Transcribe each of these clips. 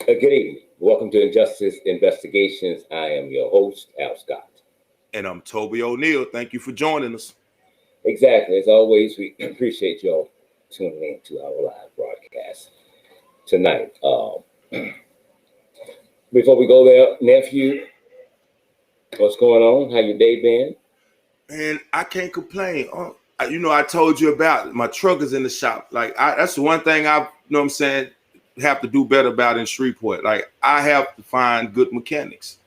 Good evening. Welcome to Injustice Investigations. I am your host, Al Scott. And I'm Toby O'Neill. Thank you for joining us. Exactly. As always, we appreciate y'all tuning in to our live broadcast tonight. Before we go there, nephew, what's going on? How your day been? And I can't complain. I told you about my truck is in the shop. That's the one thing I'm saying, have to do better about in Shreveport. Like, I have to find good mechanics.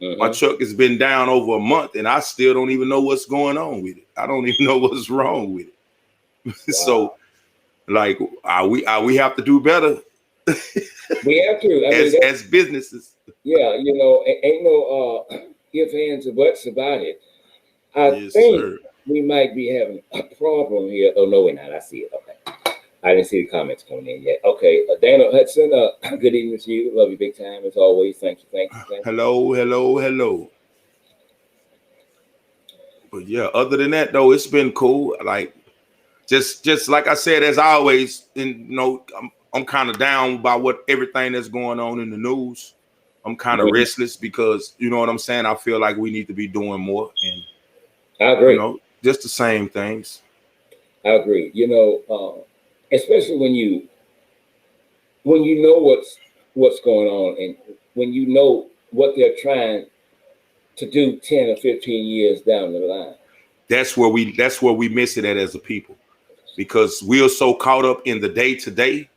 My truck has been down over a month, and I still don't even know what's going on with it. I don't even know what's wrong with it. Wow. So, like, we have to do better. We have to. As businesses. Yeah, ain't no ifs, ands, or buts about it. I think sir. We might be having a problem here. Oh, no, we're not. I see it. Okay. I didn't see the comments coming in yet. Okay. Dana Hudson, good evening to you. Love you big time as always. Thank you. Hello. But yeah, other than that, though, it's been cool. Like, just like I said, as always, I'm kind of down by everything that's going on in the news. I'm kind of restless because, you know what I'm saying? I feel like we need to be doing more. And I agree. Just the same things. I agree. Especially when you know what's going on and when you know what they're trying to do 10 or 15 years down the line. That's where we miss it at as a people, because we are so caught up in the day-to-day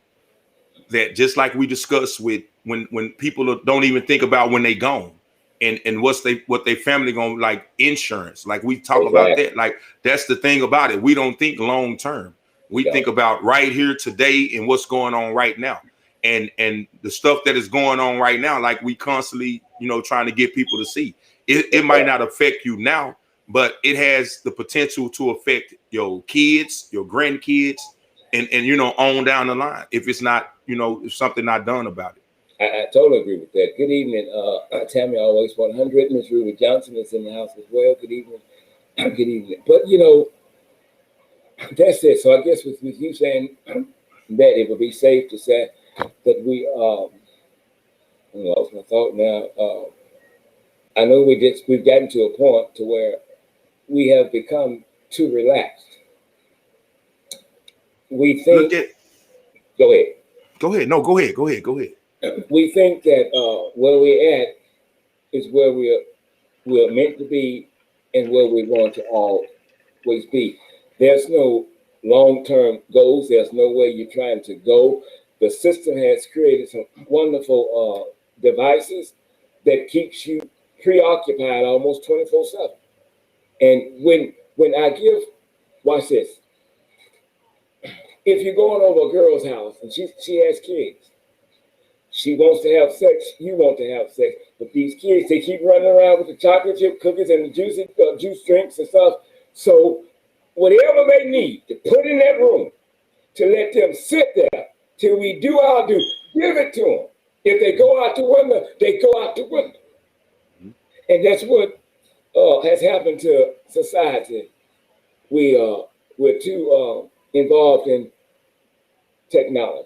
that, just like we discussed with when people don't even think about when they gone and what they family gonna, like insurance. Like, we talk about that. Like, that's the thing about it. We don't think long term. We think about right here today and what's going on right now. And the stuff that is going on right now, like, we constantly, trying to get people to see. It might not affect you now, but it has the potential to affect your kids, your grandkids, and on down the line if it's not, if something not done about it. I totally agree with that. Good evening, Tammy, always 100. Miss Ruby Johnson is in the house as well. Good evening. Good evening. But, that's it. So I guess with you saying that, it would be safe to say that we, I lost my thought now. I know we've gotten to a point to where we have become too relaxed. We think. Go ahead. No, go ahead. We think that where we're at is where we're meant to be and where we're going to always be. There's no long-term goals. There's no way you're trying to go. The system has created some wonderful devices that keeps you preoccupied almost 24/7. And when I watch this. If you're going over a girl's house and she has kids, she wants to have sex, you want to have sex, but these kids, they keep running around with the chocolate chip cookies and the juice drinks and stuff. So whatever they need to put in that room, to let them sit there till we do our due, give it to them. If they go out the window, they go out the window. And that's what has happened to society. We're too involved in technology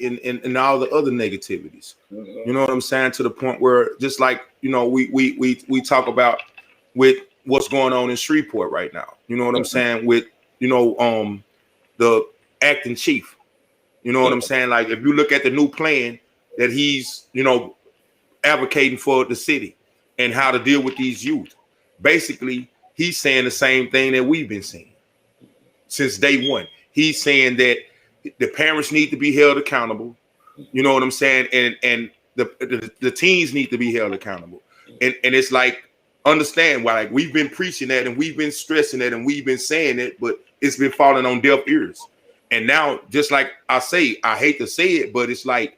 and all the other negativities. You know what I'm saying? To the point where, just like, we talk about with what's going on in Shreveport right now. You know what I'm saying? With, the acting chief. You know what I'm saying? Like, if you look at the new plan that he's, advocating for the city and how to deal with these youth, basically, he's saying the same thing that we've been saying since day one. He's saying that the parents need to be held accountable. You know what I'm saying? And the teens need to be held accountable. And it's like, understand why, like, we've been preaching that and we've been stressing that and we've been saying it, but it's been falling on deaf ears. And now, just like I say, I hate to say it, but it's like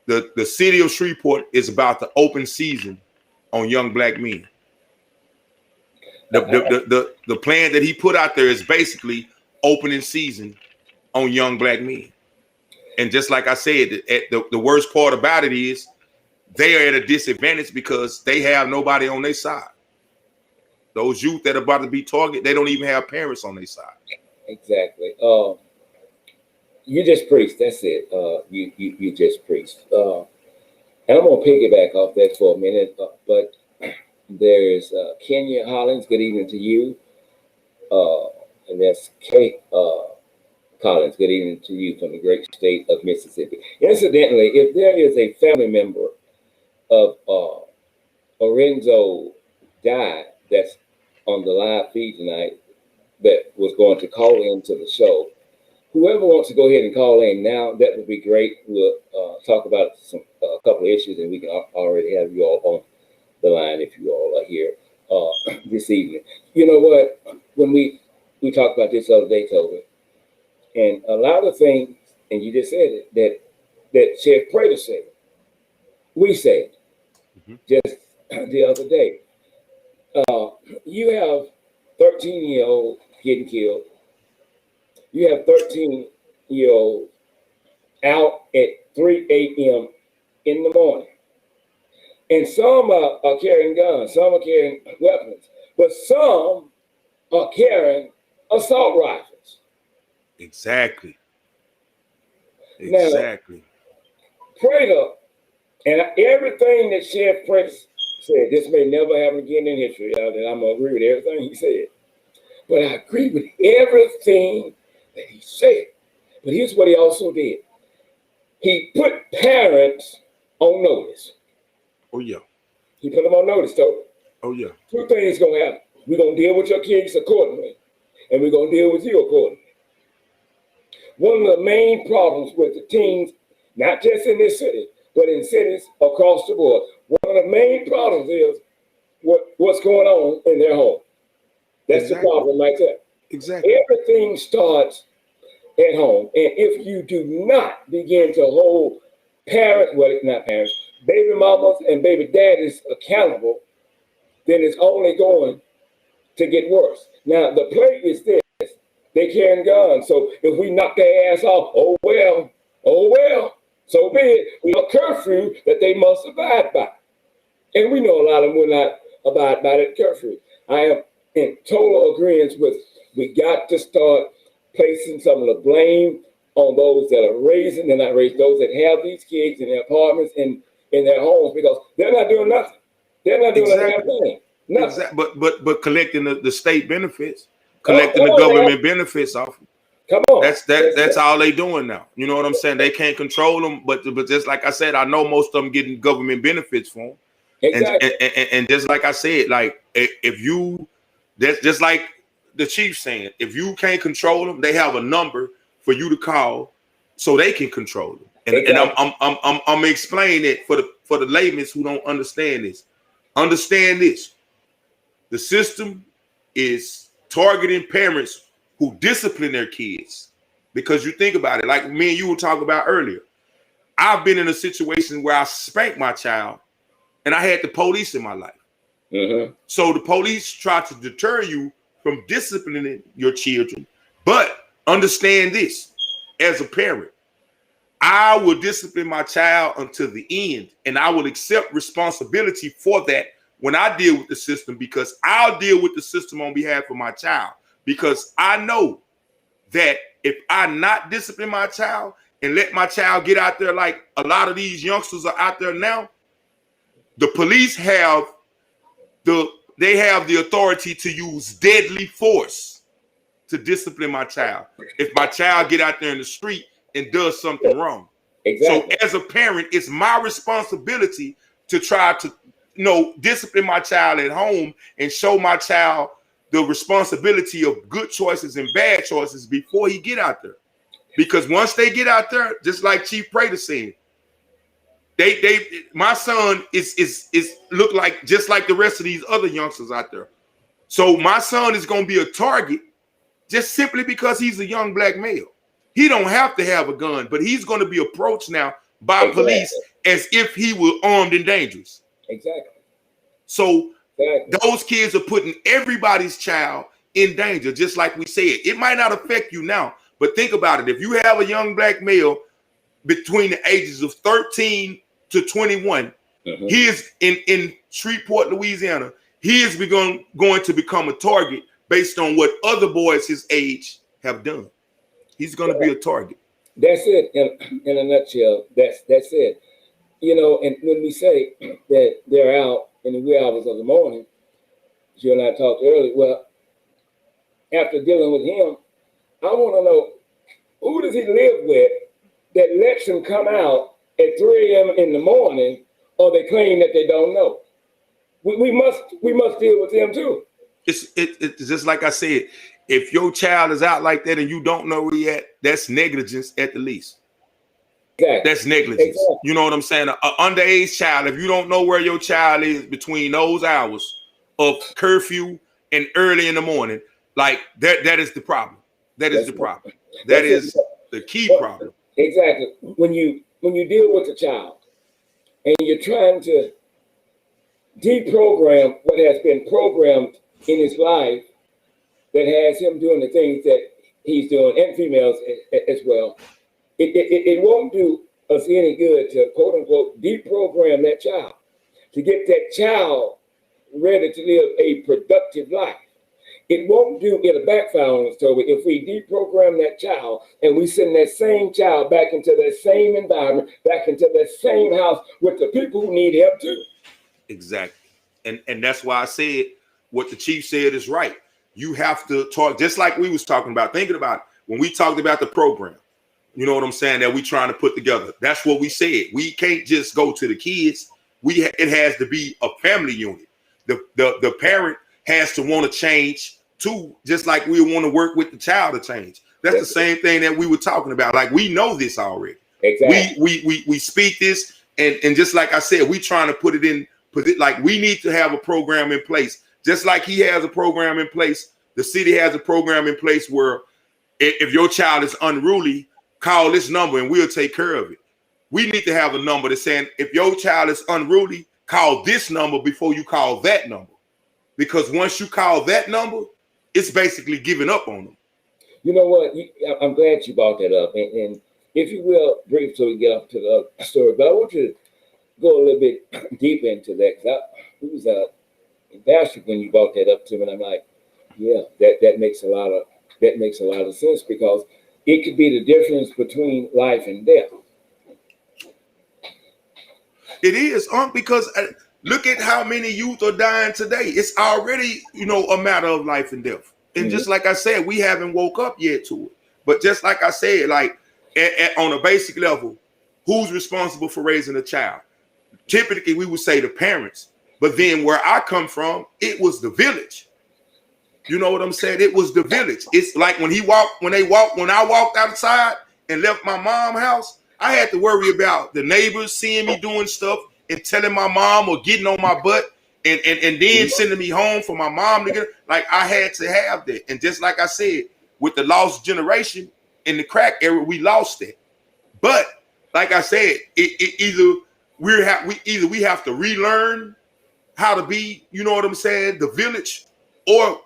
the city of Shreveport is about to open season on young black men. The plan that he put out there is basically opening season on young black men. And just like I said, the worst part about it is they are at a disadvantage because they have nobody on their side. Those youth that are about to be targeted, they don't even have parents on their side. Exactly. You just preached. That's it. You just preached. And I'm gonna piggyback off that for a minute. But there's Kenya Hollins. Good evening to you. And that's Kate Collins. Good evening to you from the great state of Mississippi. Incidentally, if there is a family member of Orenzo Dye that's on the live feed tonight that was going to call into the show, whoever wants to go ahead and call in now, that would be great. We'll talk about a couple of issues, and we can already have you all on the line if you all are here this evening. You know what? When we talked about this other day, Toby, and a lot of things, and you just said it, that Chef Prater said, we said just the other day. You have 13-year-old getting killed. You have 13-year-olds out at 3 a.m. in the morning. And some are carrying guns, some are carrying weapons, but some are carrying assault rifles. Exactly. Now, Prater, and everything that Chef Prater said, this may never happen again in history, and I'm going to agree with everything he said. But I agree with everything that he said. But here's what he also did. He put parents on notice. Oh, yeah. He put them on notice, though. Oh, yeah. Two things going to happen. We're going to deal with your kids accordingly, and we're going to deal with you accordingly. One of the main problems with the teens, not just in this city, but in cities across the board, one of the main problems is what's going on in their home. That's exactly the problem right there. Exactly. Everything starts at home. And if you do not begin to hold baby mamas and baby daddies accountable, then it's only going to get worse. Now, the play is this. They carrying guns. So if we knock their ass off, oh well, so be it. We have a curfew that they must abide by. And we know a lot of them will not abide by that curfew. I am in total agreement with, we got to start placing some of the blame on those that are raising, they're not raising, those that have these kids in their apartments and in their homes, because they're not doing nothing. They're not doing anything. Nothing. Exactly. But collecting the state benefits, collecting the government benefits off them. Come on. That's all they doing now. You know what I'm saying? They can't control them, but just like I said, I know most of them getting government benefits for them. Exactly. And just like I said, like if you, that's just like the chief saying, if you can't control them, they have a number for you to call so they can control them. And, exactly. and I'm explaining it for the laymen who don't understand this. Understand this: the system is targeting parents who discipline their kids. Because you think about it, like me and you were talking about earlier. I've been in a situation where I spanked my child, and I had the police in my life. Mm-hmm. So the police try to deter you from disciplining your children. But understand this, as a parent, I will discipline my child until the end, and I will accept responsibility for that when I deal with the system, because I'll deal with the system on behalf of my child, because I know that if I not discipline my child and let my child get out there like a lot of these youngsters are out there now, the police have the authority to use deadly force to discipline my child if my child get out there in the street and does something wrong. Exactly. So as a parent, it's my responsibility to try to discipline my child at home and show my child the responsibility of good choices and bad choices before he get out there. Because once they get out there, just like Chief Prater said, my son is look like just like the rest of these other youngsters out there. So my son is going to be a target just simply because he's a young black male. He don't have to have a gun, but he's going to be approached now by police as if he were armed and dangerous. Exactly. So those kids are putting everybody's child in danger, just like we said. It might not affect you now, but think about it. If you have a young black male between the ages of 13 to 21, he is in Shreveport, Louisiana. He is going to become a target based on what other boys his age have done. He's going to be a target. That's it in a nutshell. That's it. And when we say that they're out in the wee hours of the morning, you and I talked earlier. Well, after dealing with him, I want to know who does he live with that lets him come out at 3 a.m. in the morning, or they claim that they don't know. We must deal with them too. It's just like I said. If your child is out like that and you don't know where he at, that's negligence at the least. Exactly. That's negligence. Exactly. You know what I'm saying? An underage child, if you don't know where your child is between those hours of curfew and early in the morning, like that is the problem. That is the problem. That is the key problem. Exactly. When you deal with a child and you're trying to deprogram what has been programmed in his life that has him doing the things that he's doing, and females as well, it won't do us any good to, quote unquote, deprogram that child, to get that child ready to live a productive life. It'll backfire on us, Toby, if we deprogram that child and we send that same child back into that same environment, back into that same house with the people who need help too. Exactly. And that's why I said what the chief said is right. You have to talk, just like we was talking about, thinking about it, when we talked about the program, you know what I'm saying, that we trying to put together. That's what we said. We can't just go to the kids. It has to be a family unit. The parent has to want to change too, just like we want to work with the child to change. That's the same thing that we were talking about. Like, we know this already. Exactly. We speak this, and just like I said, we trying to put it like we need to have a program in place. Just like he has a program in place, the city has a program in place where if your child is unruly, call this number and we'll take care of it. We need to have a number that's saying if your child is unruly, call this number before you call that number. Because once you call that number, it's basically giving up on them. You know what? I'm glad you brought that up. And if you will, brief so we get off to the other story, but I want you to go a little bit deep into that, because it was embarrassing when you brought that up to me, and I'm like, yeah, that makes a lot of sense, because it could be the difference between life and death. It is, because look at how many youth are dying today. It's already, a matter of life and death. And just like I said, we haven't woke up yet to it. But just like I said, like on a basic level, who's responsible for raising a child? Typically, we would say the parents. But then where I come from, it was the village. You know what I'm saying? It was the village. It's like when I walked outside and left my mom's house, I had to worry about the neighbors seeing me doing stuff and telling my mom or getting on my butt and then sending me home for my mom to get. Like, I had to have that. And just like I said, with the lost generation in the crack era, we lost it. But like I said, either we have to relearn how to be, you know what I'm saying, the village, or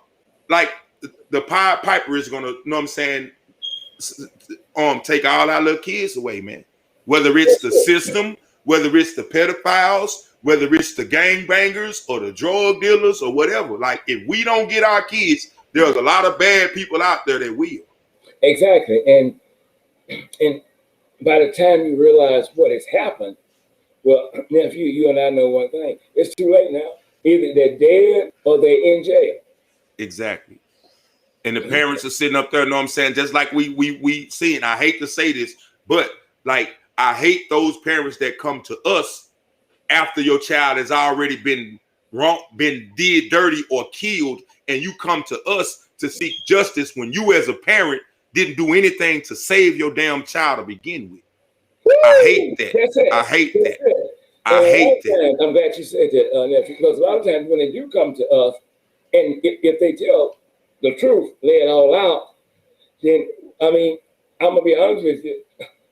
like the Pied Piper is gonna, you know what I'm saying, take all our little kids away, man. Whether it's the system, whether it's the pedophiles, whether it's the gangbangers or the drug dealers or whatever. Like, if we don't get our kids, there's a lot of bad people out there that will. Exactly. And by the time you realize what has happened, well, nephew, you and I know one thing. It's too late now. Either they're dead or they're in jail. Exactly. And the parents are sitting up there, you know what I'm saying? Just like we see, and I hate to say this, but like, I hate those parents that come to us after your child has already been wrong, been did dirty or killed, and you come to us to seek justice when you as a parent didn't do anything to save your damn child to begin with. Woo! I hate that. I hate that. I hate that. I'm glad you said that, because a lot of times when they do come to us, and if they tell the truth, lay it all out, then, I mean, I'm going to be honest with you,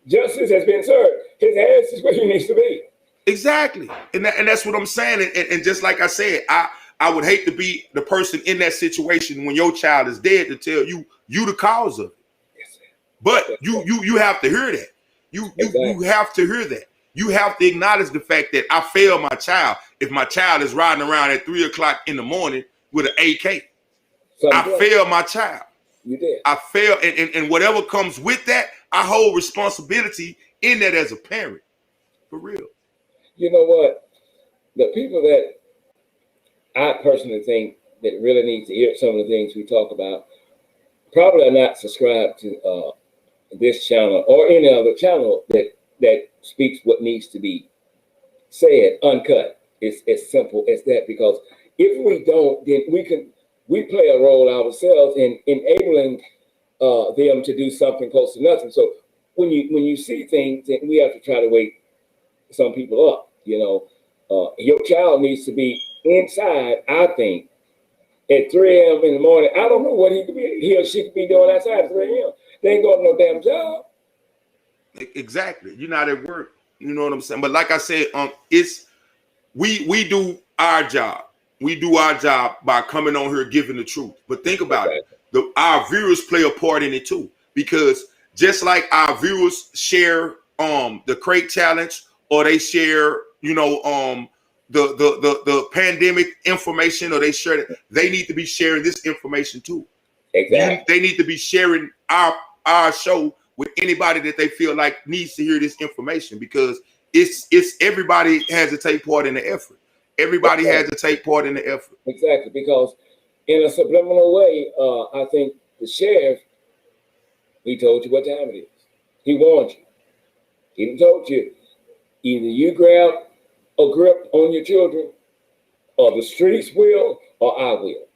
justice has been served. His ass is where he needs to be. Exactly. And that's what I'm saying. And just like I said, I would hate to be the person in that situation when your child is dead to tell you the cause of it. Yes, but you have to hear that. You have to hear that. You have to acknowledge the fact that I failed my child if my child is riding around at 3 o'clock in the morning with an AK. I failed my child. You did. I failed, and whatever comes with that, I hold responsibility in that as a parent, for real. You know what? The people that I personally think that really need to hear some of the things we talk about probably are not subscribed to this channel or any other channel that speaks what needs to be said, uncut. It's as simple as that, because if we don't, then we play a role ourselves in enabling them to do something close to nothing. So when you see things, then we have to try to wake some people up. You know, your child needs to be inside, I think, at 3 a.m. in the morning. I don't know what he or she could be doing outside at 3 a.m. They ain't going to no damn job. Exactly. You're not at work. You know what I'm saying? But like I said, it's we do our job. We do our job by coming on here giving the truth. But think about it. Our viewers play a part in it too. Because just like our viewers share the crate challenge, or they share, you know, the pandemic information, or they share it, they need to be sharing this information too. Exactly. They need to be sharing our show with anybody that they feel like needs to hear this information, because it's everybody has to take part in the effort. Everybody has to take part in the effort. Exactly, because in a subliminal way, I think the sheriff, he told you what time it is. He warned you. He done told you, either you grab a grip on your children, or the streets will, or I will.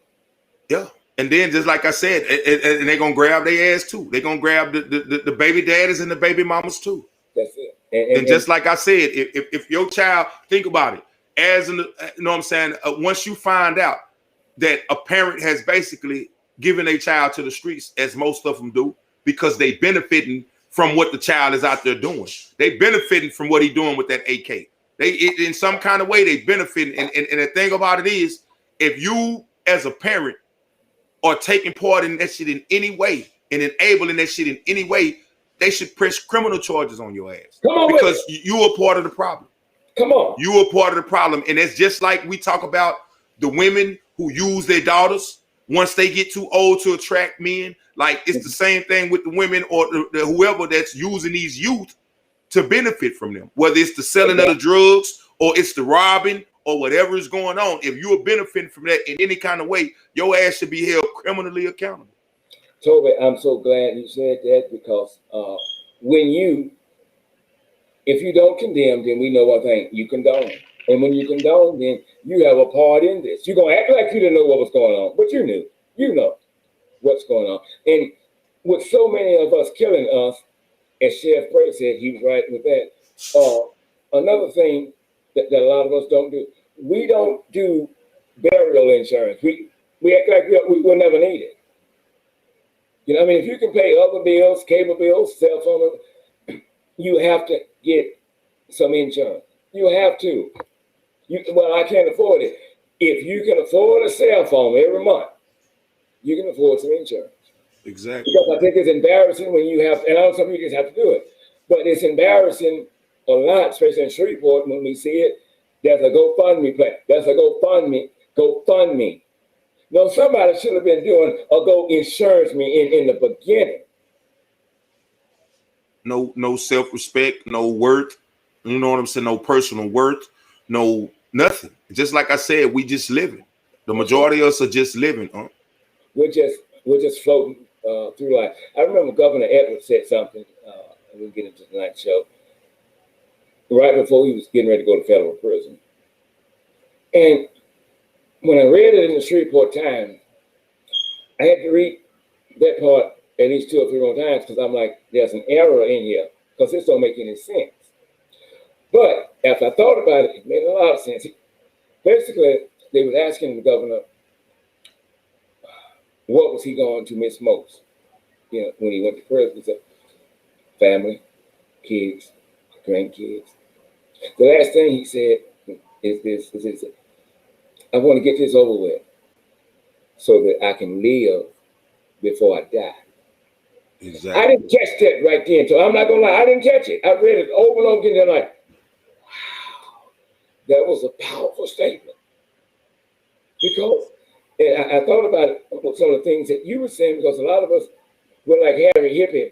Yeah. And then, just like I said, and they're gonna grab their ass too. They're gonna grab the baby daddies and the baby mamas too. That's it. And just like I said, if your child, think about it, as you know what I'm saying, once you find out that a parent has basically given a child to the streets, as most of them do, because they benefiting from what the child is out there doing. They benefiting from what he's doing with that AK. In some kind of way, they benefiting. And the thing about it is, if you as a parent are taking part in that shit in any way and enabling that shit in any way, they should press criminal charges on your ass. Come on, because you are part of the problem. Come on. You are part of the problem. And it's just like we talk about the women who use their daughters once they get too old to attract men. Like, it's the same thing with the women or the whoever that's using these youth to benefit from them, whether it's the selling of the drugs or it's the robbing or whatever is going on. If you are benefiting from that in any kind of way, your ass should be held criminally accountable. Toby, I'm so glad you said that, because if you don't condemn, then we know one thing: you condone. And when you condone, then you have a part in this. You're going to act like you didn't know what was going on, but you knew. You know what's going on. And with so many of us killing us, as Chef Bray said, he was right with that. Another thing that a lot of us don't do, we don't do burial insurance. We act like we'll never need it. You know, I mean, if you can pay other bills, cable bills, cell phone, you have to get some insurance. You have to. Well, I can't afford it. If you can afford a cell phone every month, you can afford some insurance. Exactly. Because I think it's embarrassing when you have, and I know some people just have to do it, but it's embarrassing a lot, especially in Shreveport, when we see it. There's a GoFundMe plan. There's a GoFundMe. No, somebody should have been doing a Go Insurance Me in the beginning. No self-respect, no worth. You know what I'm saying? No personal worth, no nothing. Just like I said, we just living. The majority of us are just living. We're just floating through life. I remember Governor Edwards said something, and we'll get into tonight's show, right before he was getting ready to go to federal prison. And when I read it in the Shreveport Times, I had to read that part at least 2 or 3 more times, because I'm like, there's an error in here, because this don't make any sense. But after I thought about it, it made a lot of sense. Basically, they was asking the governor, what was he going to miss most? You know, when he went to prison, he said, family, kids, grandkids. The last thing he said is this: I want to get this over with so that I can live before I die. Exactly. I didn't catch that right then. So I'm not going to lie, I didn't catch it. I read it over and over again. And I'm like, wow, that was a powerful statement. Because I thought about it, some of the things that you were saying, because a lot of us were like Harry Hippie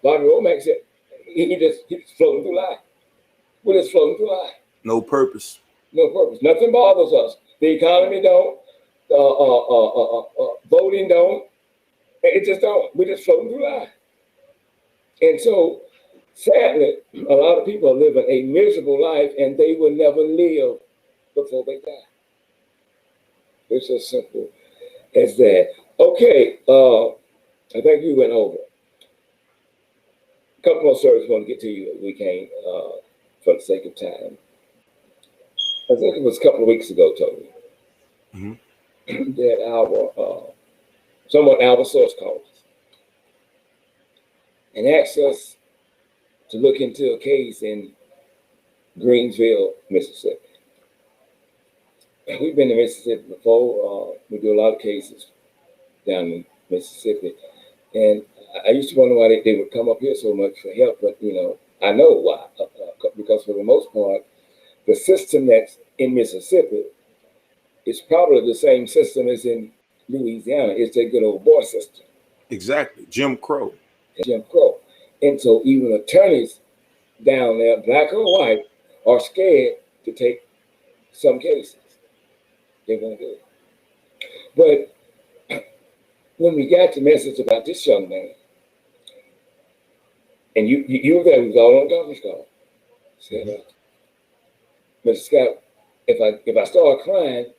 Bobby Womack said he's floating through life. We're just floating through life. No purpose. No purpose. Nothing bothers us. The economy don't. Voting don't. It just don't. We're just floating through life. And so, sadly, a lot of people are living a miserable life, and they will never live before they die. It's as simple as that. Okay, I think you went over. A couple more stories I want to get to you. We can't, for the sake of time. I think it was a couple of weeks ago, Toby, that our source called us and asked us to look into a case in Greensville, Mississippi. We've been to Mississippi before. We do a lot of cases down in Mississippi. And I used to wonder why they would come up here so much for help, but I know why. Because for the most part, the system that's in Mississippi is probably the same system as in Louisiana. It's a good old boy system. Exactly. Jim Crow. Jim Crow. And so even attorneys down there, black or white, are scared to take some cases. They won't do it. But when we got the message about this young man, and you were there, we was all on the conference call. Said, Mr. Scott, if I start crying,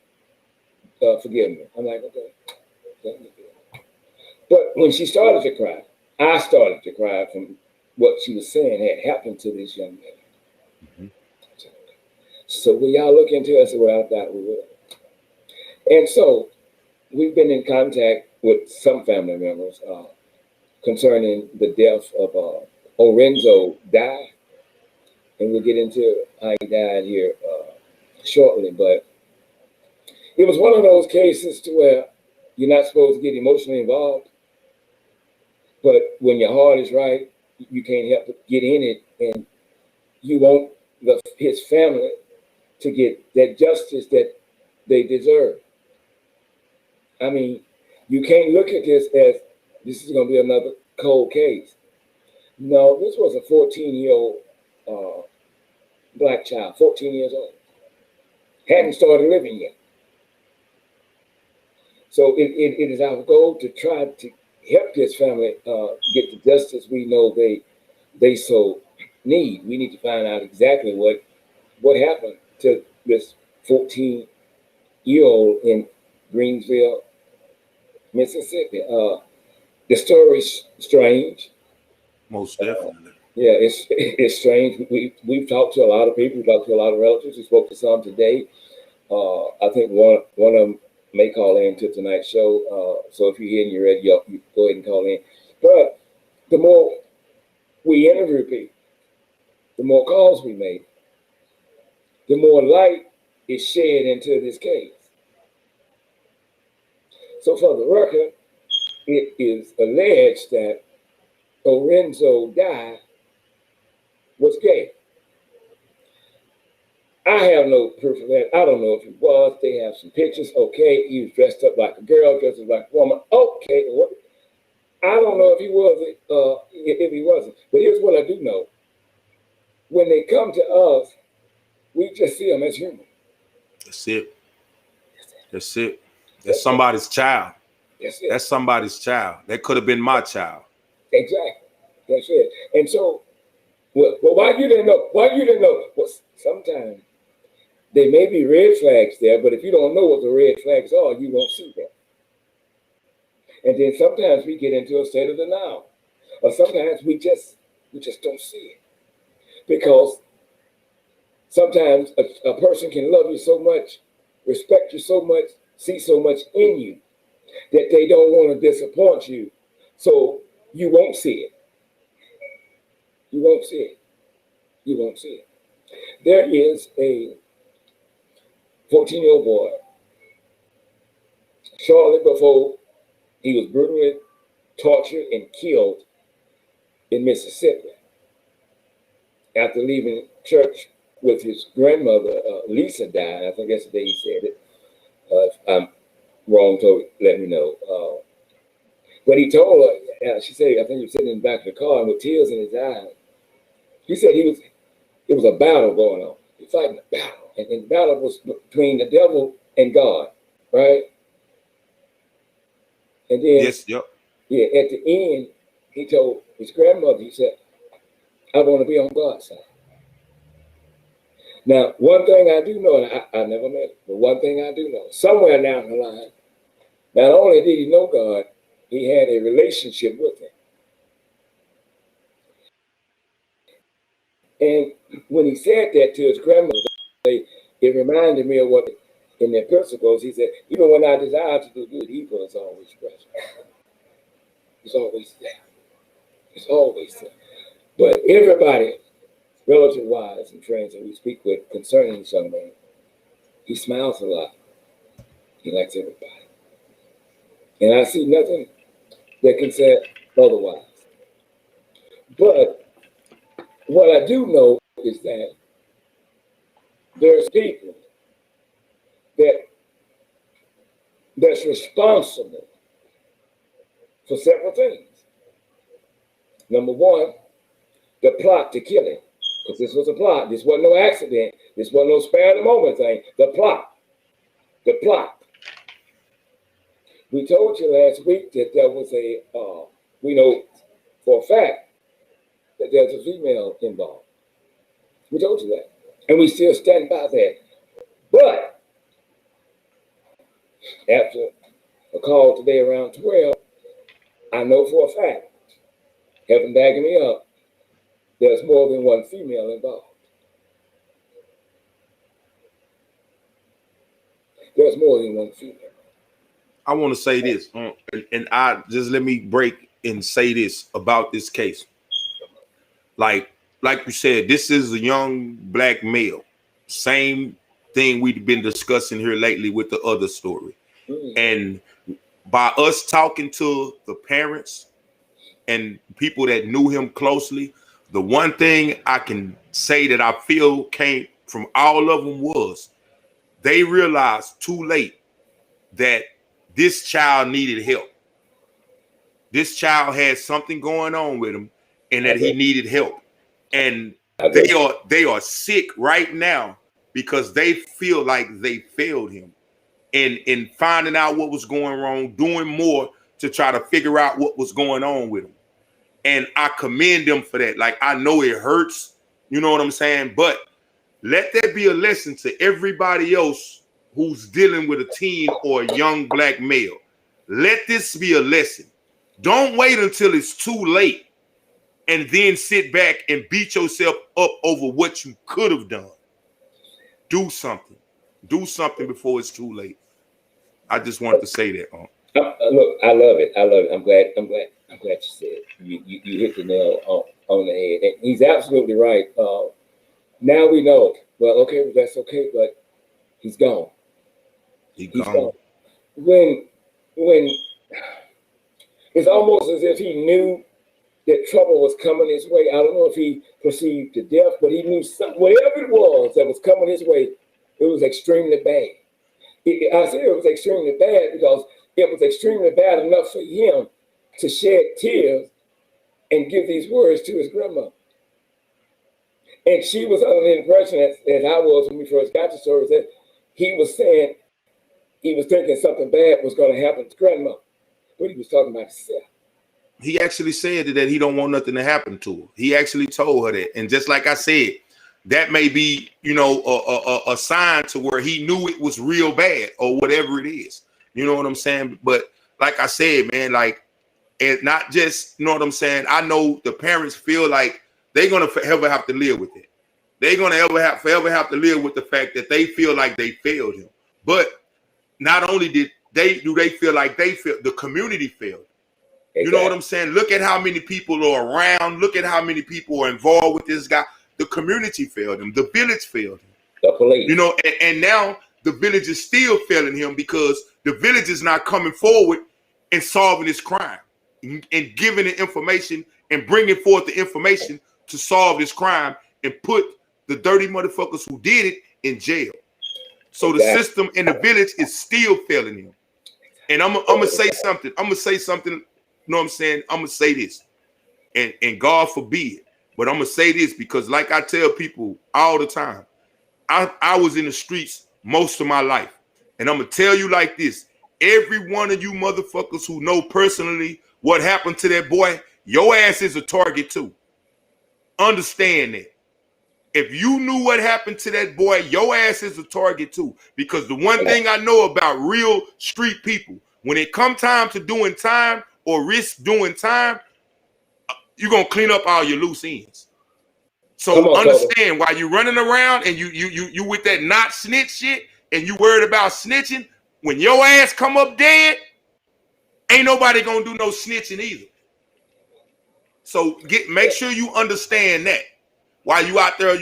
forgive me. I'm like, okay. But when she started to cry, I started to cry from what she was saying had happened to this young man. So will y'all look into it? I said, well, I thought we would. And so we've been in contact with some family members concerning the death of Orenzo Dye. And we'll get into how he died here shortly. But it was one of those cases to where you're not supposed to get emotionally involved. But when your heart is right, you can't help but get in it. And you want his family to get that justice that they deserve. I mean, you can't look at this as this is going to be another cold case. No, this was a 14-year-old black child, 14 years old. Hadn't started living yet. So it is our goal to try to help this family get the justice we know they so need. We need to find out exactly what happened to this 14-year-old in Greensville, Mississippi. The story's strange. Most definitely. Yeah, it's strange. We've talked to a lot of people. We've talked to a lot of relatives. We spoke to some today. I think one of them may call in to tonight's show. So if you're here and you're ready, you go ahead and call in. But the more we interview people, the more calls we make, the more light is shed into this case. So for the record, it is alleged that Orenzo Dye was gay. I have no proof of that. I don't know if he was. They have some pictures. Okay, he was dressed up like a girl, dressed up like a woman. Okay, I don't know if he was, if he wasn't. But here's what I do know. When they come to us, we just see them as human. That's it. That's it. That's somebody's child. That's it. That's somebody's child. That could have been my child. Exactly. That's it. And so, well, why you didn't know? Why you didn't know? Well, sometimes there may be red flags there, but if you don't know what the red flags are, you won't see them. And then sometimes we get into a state of denial, or sometimes we just don't see it, because sometimes a person can love you so much, respect you so much, see so much in you that they don't want to disappoint you, so you won't see it. You won't see it. You won't see it. There is a 14-year-old boy, shortly before he was brutally tortured and killed in Mississippi after leaving church with his grandmother, Lisa died. I think that's the day he said it. If I'm wrong, Toby, let me know. But he told her, she said, I think he was sitting in the back of the car and with tears in his eyes. He said it was a battle going on. He was fighting a battle. And the battle was between the devil and God, right? And then, yes, yep. Yeah, at the end, he told his grandmother, he said, I want to be on God's side. Now, one thing I do know, and I never met him, but one thing I do know, somewhere down the line, not only did he know God, he had a relationship with him. And when he said that to his grandmother, it reminded me of what in the epistles, he said, even when I desire to do good, evil is always present. It's always there. It's always there. But everybody, relative-wise, and friends that we speak with concerning some man, he smiles a lot. He likes everybody. And I see nothing that can say otherwise. But what I do know is that there's people that's responsible for several things. Number one, the plot to kill him. Because this was a plot. This wasn't no accident. This wasn't no spare the moment thing. The plot. The plot. We told you last week that there was we know for a fact that there's a female involved. We told you that. And we still stand by that. But after a call today around 12, I know for a fact, heaven backing me up, there's more than one female involved. There's more than one female. I want to say this, and I just let me break and say this about this case. Like you said, this is a young black male. Same thing we've been discussing here lately with the other story. And by us talking to the parents and people that knew him closely, the one thing I can say that I feel came from all of them was they realized too late that this child needed help. This child had something going on with him and that he needed help. And they are sick right now because they feel like they failed him in finding out what was going wrong, doing more to try to figure out what was going on with him. And I commend them for that. Like, I know it hurts, you know what I'm saying? But let that be a lesson to everybody else who's dealing with a teen or a young black male. Let this be a lesson. Don't wait until it's too late and then sit back and beat yourself up over what you could have done. Do something. Do something before it's too late. I just wanted to say that. Look, I love it. I love it. I'm glad you said it. You hit the nail on the head. And he's absolutely right. Now we know. Well, okay, that's okay, but he's gone. He's gone. When it's almost as if he knew that trouble was coming his way. I don't know if he perceived the death, but he knew whatever it was that was coming his way, it was extremely bad. I say it was extremely bad because it was extremely bad enough for him to shed tears and give these words to his grandmother. And she was under the impression, as I was when we first got to service, that he was saying, he was thinking something bad was going to happen to grandma. But he was talking about himself. He actually said that he don't want nothing to happen to her. He actually told her that. And just like I said, that may be, you know, a sign to where he knew it was real bad or whatever it is. You know what I'm saying? But like I said, man, like, and not just, you know what I'm saying? I know the parents feel like they're going to forever have to live with it. They're going to forever have to live with the fact that they feel like they failed him. But not only do they feel like the community failed. Exactly. You know what I'm saying? Look at how many people are around. Look at how many people are involved with this guy. The community failed him. The village failed him. The police. You know, and now the village is still failing him because the village is not coming forward and solving this crime and giving the information and bringing forth the information to solve this crime and put the dirty motherfuckers who did it in jail. So the system in the village is still failing him. And I'm gonna say something. I'm gonna say something know what I'm saying? I'm gonna say this, and God forbid, but I'm gonna say this because, like I tell people all the time, I was in the streets most of my life, and I'm gonna tell you like this: every one of you motherfuckers who know personally what happened to that boy, your ass is a target too. Understand that. If you knew what happened to that boy, your ass is a target too. Because the one thing I know about real street people, when it come time to doing time or risk doing time, you're gonna clean up all your loose ends. So understand, while you're running around and you with that not snitch shit and you worried about snitching, when your ass come up dead, ain't nobody gonna do no snitching either. So make sure you understand that. While you out there,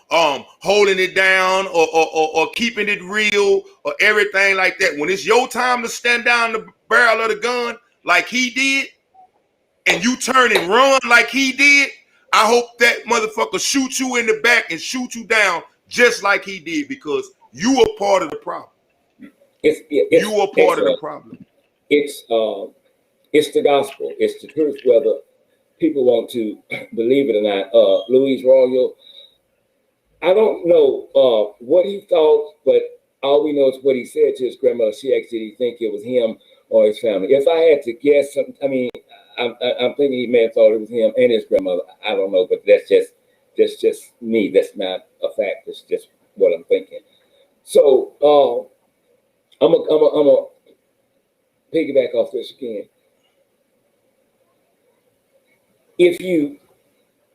holding it down or keeping it real or everything like that. When it's your time to stand down the barrel of the gun like he did, and you turn and run like he did, I hope that motherfucker shoot you in the back and shoot you down just like he did, because you are part of the problem. You are part of the problem. It's the gospel. It's the truth, whether people want to believe it or not. Luis Royal, I don't know what he thought, but all we know is what he said to his grandmother. She asked, did he think it was him or his family? If I had to guess, I mean, I'm thinking he may have thought it was him and his grandmother. I don't know, but that's just me. That's not a fact. It's just what I'm thinking. So I'm a piggyback off this again. If you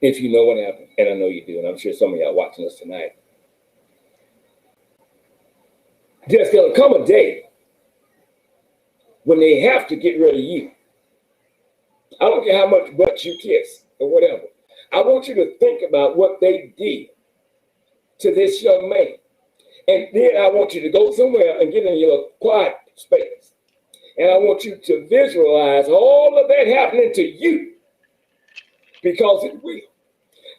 know what happened, and I know you do, and I'm sure some of y'all watching us tonight, there's gonna come a day when they have to get rid of you. I don't care how much butt you kiss or whatever. I want you to think about what they did to this young man. And then I want you to go somewhere and get in your quiet space. And I want you to visualize all of that happening to you, because it will.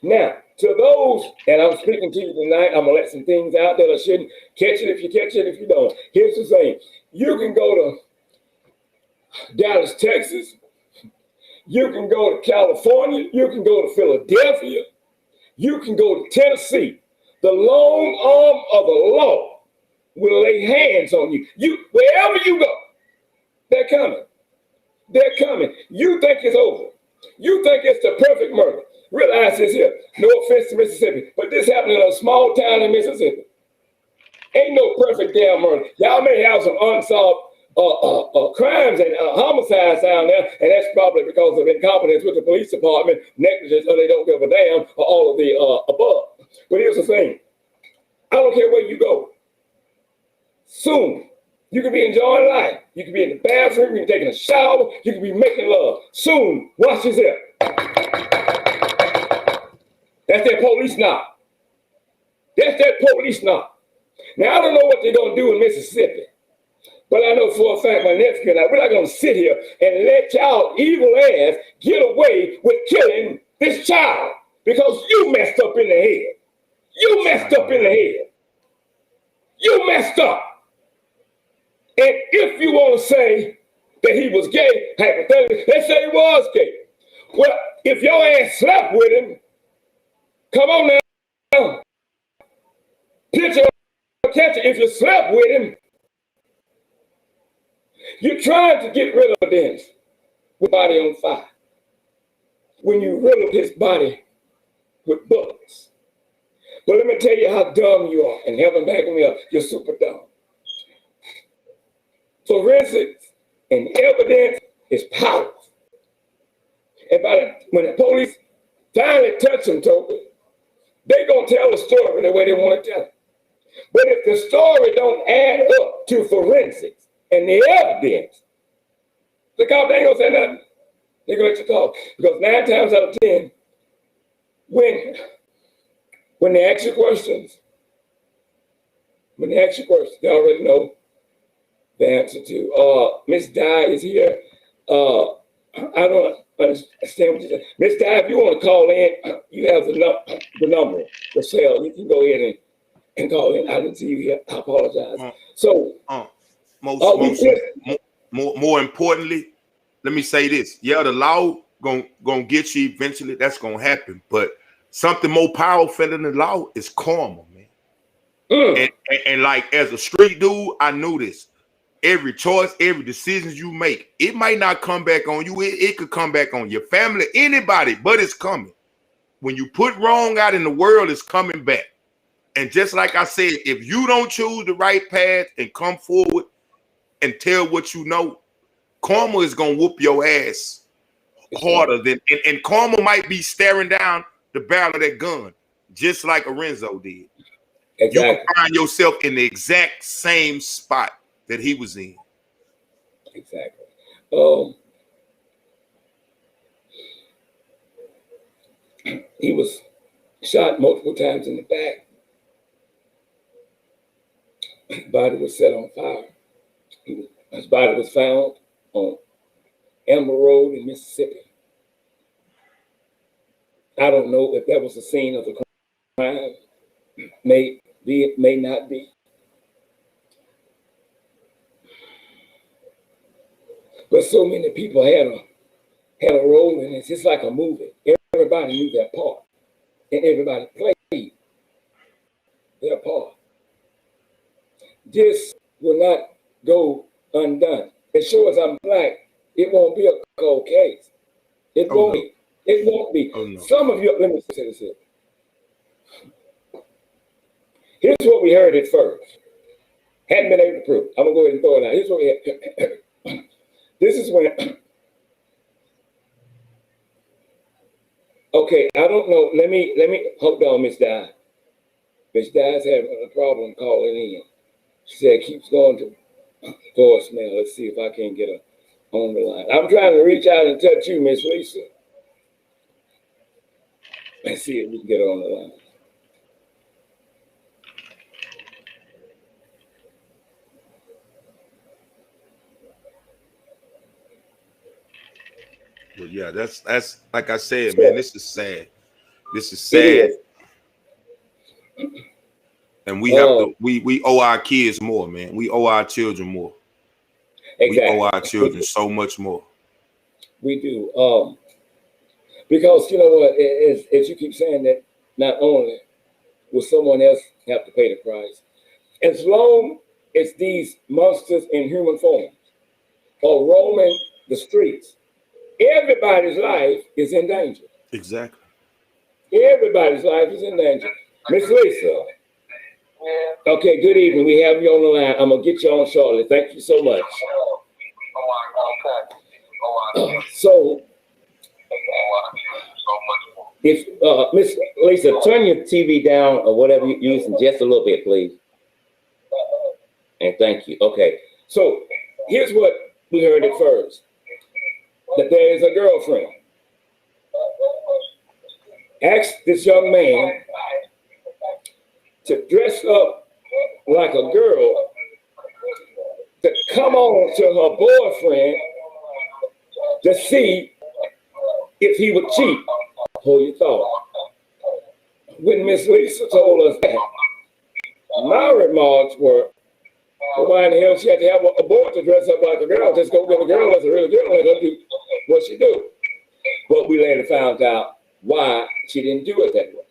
Now, to those, and I'm speaking to you tonight, I'm going to let some things out that I shouldn't. Catch it if you catch it, if you don't. Here's the thing. You can go to Dallas, Texas. You can go to California. You can go to Philadelphia. You can go to Tennessee. The long arm of the law will lay hands on you. Wherever you go, they're coming. They're coming. You think it's over. You think it's the perfect murder. Realize this here. No offense to Mississippi, but this happened in a small town in Mississippi. Ain't no perfect damn murder. Y'all may have some unsolved crimes and homicides down there, and that's probably because of incompetence with the police department, negligence, or they don't give a damn, or all of the above. But here's the thing. I don't care where you go. Soon, you can be enjoying life. You can be in the bathroom. You can be taking a shower. You can be making love. Soon, watch this here. That's that police knock. That's that police knock. Now, I don't know what they're going to do in Mississippi, but I know for a fact my nephew and I, we're not going to sit here and let y'all evil ass get away with killing this child because you messed up in the head. You messed up in the head. You messed up. And if you want to say that he was gay, hypothetically, let's say he was gay. Well, if your ass slept with him, come on now. Picture, catch it. If you slept with him, you're trying to get rid of evidence with body on fire. When you riddled his body with bullets. But let me tell you how dumb you are. And heaven backing me up, you're super dumb. Forensics and evidence is powerful. And when the police finally touch him, Toby, they're going to tell the story the way they want to tell it. But if the story don't add up to forensics and the evidence, the cop ain't going to say nothing. They're going to let you talk. Because 9 times out of 10, when they ask you questions, they already know the answer to. Miss Dye is here. I don't understand what you said. Miss Dye, if you want to call in, you have the number, the cell. You can go in and call in. I didn't see you here. I apologize. More importantly, let me say this. Yeah, the law gonna get you eventually. That's gonna happen. But something more powerful than the law is karma, man. And like as a street dude, I knew this. Every choice, every decision you make, it might not come back on you. It could come back on your family, anybody, but it's coming. When you put wrong out in the world, it's coming back. And just like I said, if you don't choose the right path and come forward and tell what you know, karma is gonna whoop your ass harder than and karma might be staring down the barrel of that gun, just like Orenzo did. Exactly. You can find yourself in the exact same spot that he was in. Exactly. He was shot multiple times in the back. His body was set on fire. His body was found on Elmer Road in Mississippi. I don't know if that was the scene of the crime. May be, it may not be. But so many people had a role in it. It's like a movie. Everybody knew their part, and everybody played their part. This will not go undone. As sure as I'm black, it won't be a cold case. It won't be. It won't be. Some of you, let me say this here. Here's what we heard at first. Hadn't been able to prove. I'm gonna go ahead and throw it out. Here's what we had. This is when. Okay, I don't know. Let me hold on, Miss Dye. Miss Dye's having a problem calling in. She said keeps going to voicemail. Let's see if I can get her on the line. I'm trying to reach out and touch you, Miss Lisa. Let's see if we can get her on the line. Well, yeah, that's like I said, man. This is sad. This is sad, and we have to. We owe our kids more, man. We owe our children more. Exactly. We owe our children so much more. We do, because you know what? As you keep saying that, not only will someone else have to pay the price, as long as these monsters in human form are roaming the streets. Everybody's life is in danger. Exactly. Everybody's life is in danger. Miss Lisa. Yeah. Okay, good evening. We have you on the line. I'm going to get you on shortly. Thank you so much. So, if Miss Lisa, turn your TV down or whatever you're using just a little bit, please. And thank you. Okay. So, here's what we heard at first. That there is a girlfriend. Asked this young man to dress up like a girl to come on to her boyfriend to see if he would cheat. Hold your thought. When Miss Lisa told us that, my remarks were, well, why in the hell she had to have a boy to dress up like a girl? Just go get a girl that's a real girl and go do what she do. But we later found out why she didn't do it that way.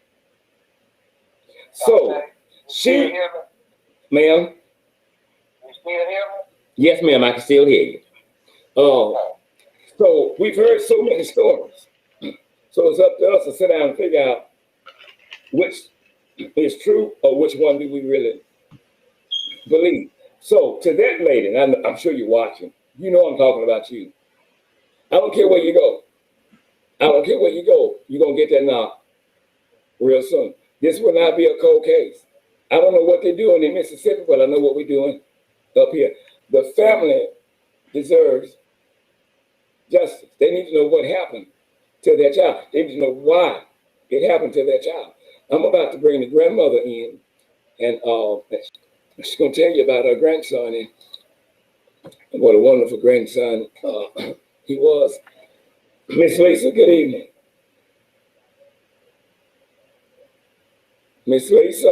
So she, ma'am. You still hear me? Yes, ma'am, I can still hear you. So we've heard so many stories. So it's up to us to sit down and figure out which is true or which one do we really believe. So to that lady, and I'm sure you're watching, you know I'm talking about you. I don't care where you go. I don't care where you go. You're going to get that knock real soon. This will not be a cold case. I don't know what they're doing in Mississippi, but I know what we're doing up here. The family deserves justice. They need to know what happened to their child. They need to know why it happened to their child. I'm about to bring the grandmother in, and she's going to tell you about her grandson and what a wonderful grandson he was. Miss Lisa, good evening. Miss Lisa.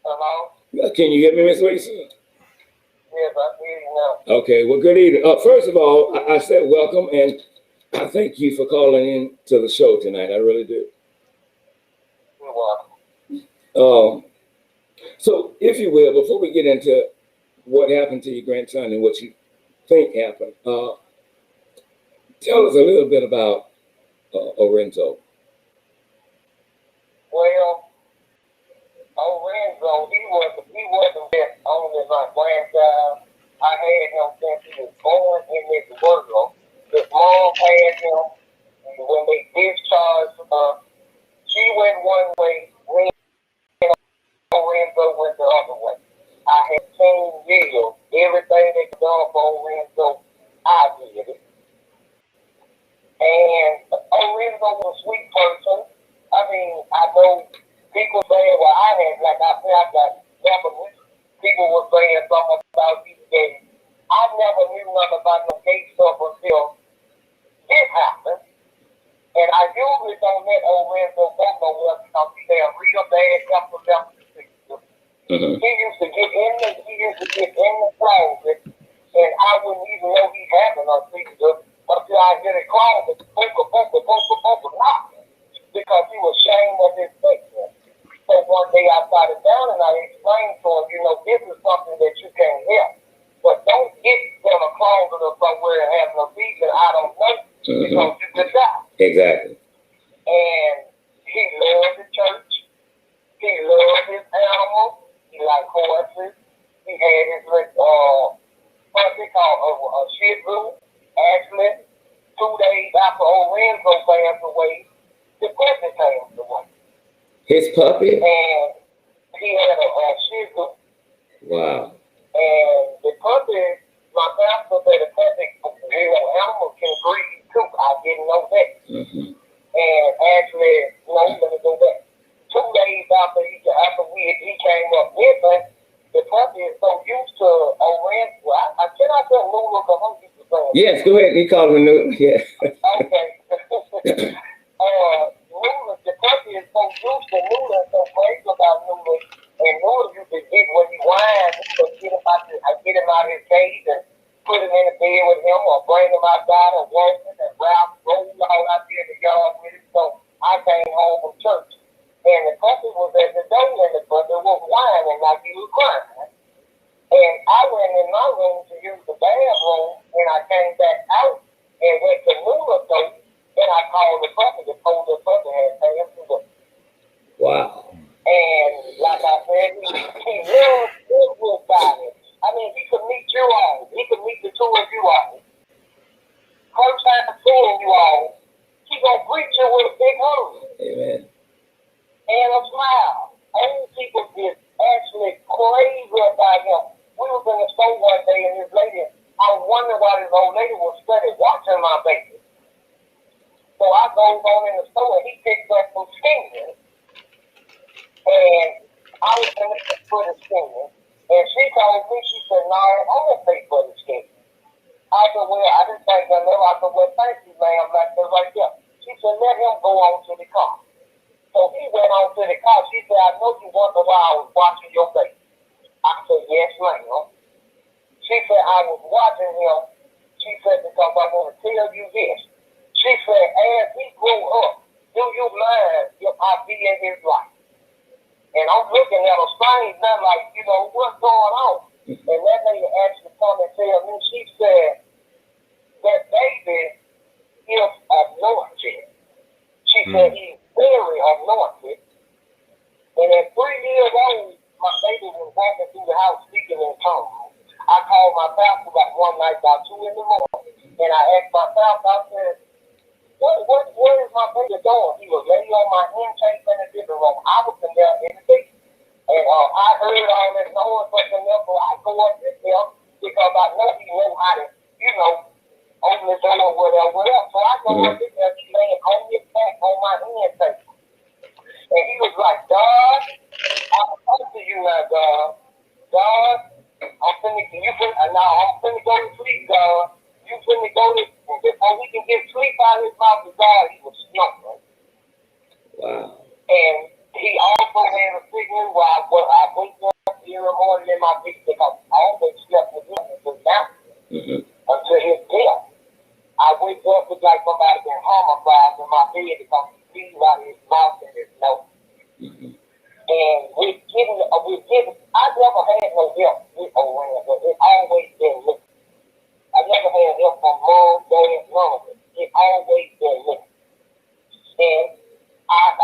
Hello? Can you hear me, Miss Lisa? Yes, I hear you now. Okay, well, good evening. First of all, I said welcome, and I thank you for calling in to the show tonight. I really do. You're welcome. So, if you will, before we get into what happened to your grandson and what you think happened, tell us a little bit about Orenzo. Well, Orenzo, he wasn't just only my grandchild. I had him since he was born in this world. His mom had him, and when they discharged her, she went one way, Orenzo went the other way. I had 10 years. Everything they done for Orenzo, I did it. And Orenzo was a sweet person. I mean, I know people saying, well, I had, like I said, I got never, people were saying something about these gays. I never knew nothing about no gay stuff until this happened. And I usually don't let Orenzo go nowhere because he's a real bad temperamental. He used to get in the closet, and I wouldn't even know he having a seizure until I hit a closet, because he was ashamed of his sickness. So one day I sat it down and I explained to him, you know, this is something that you can't help. But don't get in a closet or somewhere and have a seizure, I don't know, because you could die. Exactly. And he loved the church. He loved his animals. He liked horses. He had his puppy called a Shih Tzu, Ashley. 2 days after Orenzo passed away, the puppy passed away. His puppy? And he had a Shih Tzu. Wow. And the puppy, my pastor said the puppy, animals can breathe too. I didn't know that. And actually, let me go back. 2 days after he came up missing, the puppy is so used to Orenzo. I cannot tell Noodle because I'm used to saying. Yes, go ahead. He called him Noodle. Yeah. Okay. Noodle, the puppy is so used to Noodle and so crazy about Noodle. And Noodle used to get when he whined, I get him out of his cage and put him in the bed with him or bring him outside and walk him and roll all out there in the yard with him. So I came home from church. And the puppy was at the door and the puppy was whining like he was crying. And I went in my room to use the bathroom and I came back out and went to Noodle's door and I called the puppy to told the puppy had passed away. Wow. And like I said, he loves everybody. I mean, he could meet you all. He could meet the two of you all. First time seeing you all, he gonna greet you with a big hug. Amen. And a smile. Old people get actually crazy about him. We was in the store one day and this lady, I was wondering why this old lady was studying watching my baby. So I goes on in the store and he picks up some stingers. And I was going to pay for the stingers. And she told me, she said, no, I'm going to pay for the stingers. I said, well, I didn't think I know. I said, well, thank you, ma'am. Like that right there. She said, let him go on to the car. So he went on to the car. She said, I know you wonder why I was watching your baby. I said, yes, ma'am. She said, I was watching him. She said, because I want to tell you this. She said, as he grew up, do you mind if I be in his life? And I'm looking at her strange now, like, you know, what's going on? And that lady actually come and tell me, she said, that baby is anointed. She said he's very anointed. And at 3 years old, my baby was walking through the house speaking in tongues. I called my pastor like one night about 2 in the morning. And I asked my pastor, I said, what is my baby doing? He was laying on my intake in the living room. I was in there in the bed. And I heard all this noise from the level. I go up with him because I know he knew how to, you know, open the door or whatever. So I go up with him. He laying on his back on my intake. And he was like, God, I'm talking to you now, God. God, I'm finna go to sleep, God. You finna go to, before we can get sleep out of his mouth, God, he was snoring. Wow. And he also had a signal where I wake up every morning in my bed because I always slept with him. It was down. had no help with Orenzo. It always been me. I never had help from mom, dad, none of it. It always been me. And I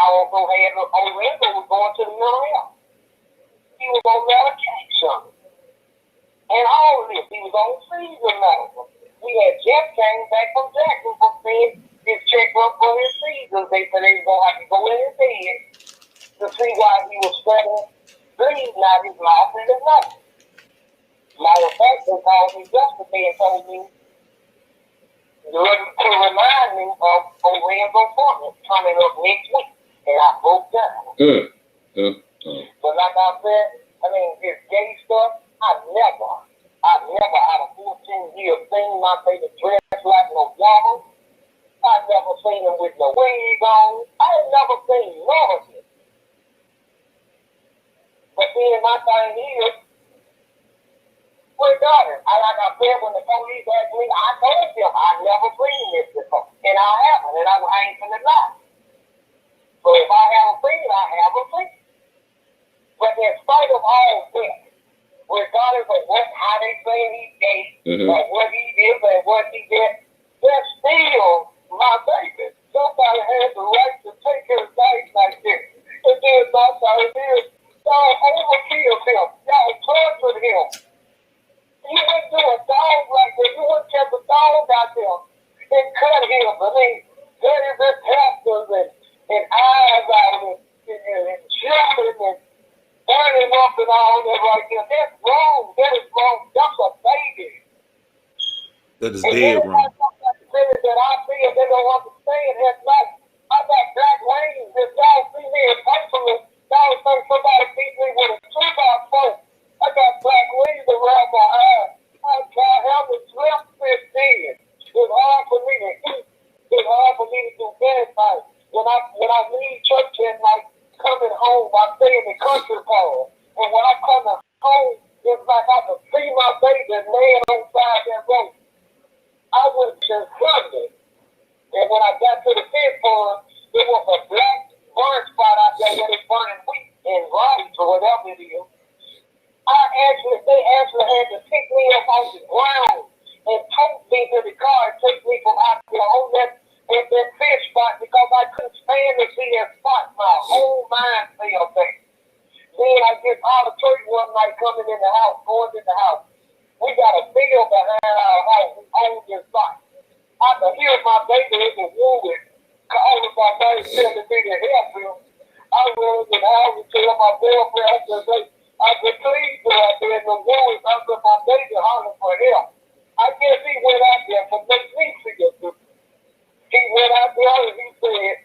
also had Orenzo was going to the mental health. He was on medication. And all of this. He was on season medical. We had Jeff came back from Jacksonville saying his checkup for his season. They said they was going to have to go in his head to see why he was spreading bleeding out his mouth and his nose. Matter of fact, they called me yesterday and told me to remind me of Orenzo appointment coming up next week. And I broke down. But like I said, I mean, this gay stuff, I never out of 14 years seen my baby dressed like no woman. I never seen him with no wig on. I ain't never seen none of it. But then my thing is, regardless, like I said, when the police asked me, I told them I never seen this before. And I haven't, and I ain't gonna lie. So if I haven't seen it, I haven't seen it. But in spite of all that, regardless of how they say he did, or what he did, and what he did, that's still my baby. Somebody has the right to take his life like this. And then sometimes it is, y'all overkilled him. Y'all tortured him. You wouldn't do a dog like that. You wouldn't kept a dog out there and cut him. I mean, cut his intestines and eyes out and children and burn him up and all that right there. That's wrong. That is wrong. That's a baby. That is dead wrong. That I feel they don't understand. That's like, I got black wings. If y'all see me in personally, y'all think somebody beat me with a 2x4. I got black wings around my eyes. I can't help it. Slim fish dead. It's hard for me to eat. It's hard for me to do bad things. When I leave church at night, coming home, I stay in the country part. And when I come home, it's like I can see my baby laying on side that road. I went to Sunday. And when I got to the fish pond, it was a black burn spot out there where it's burning wheat and rice or whatever it is. They actually had to pick me up off the ground and tote me to the car and take me from out there on that fish spot because I couldn't stand to see that spot. My whole mind fell back. Then I get out of church one night coming in the house, going in the house. We got a field behind our house. We own this spot. I could hear my baby in the wood calling my name, telling me to help him. I went in the house and tell my boyfriend, I could please go out there in the woods under my baby hollering for help. I guess he went out there to make me feel good. He went out there and he said,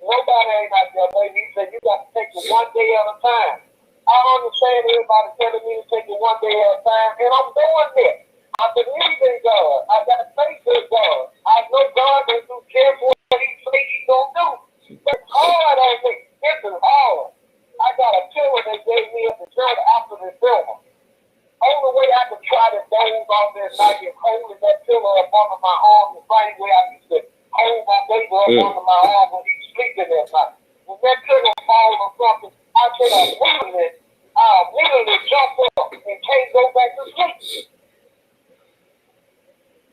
nobody ain't out there, baby. He said, you got to take it one day at a time. I understand everybody telling me to take it one day at a time, and I'm doing that. I believe in God. I got faith in God. I know God is who cares what he says he's going to do. But it's hard on me. This is hard. I got a pillow they gave me at the church after the filmer. Only way I could try to doze off that night is holding that pillow up under my arm the same way I used to hold my baby up under my arm when he's sleeping that night. When that pillow falls or something, I said I immediately jump up and can't go back to sleep.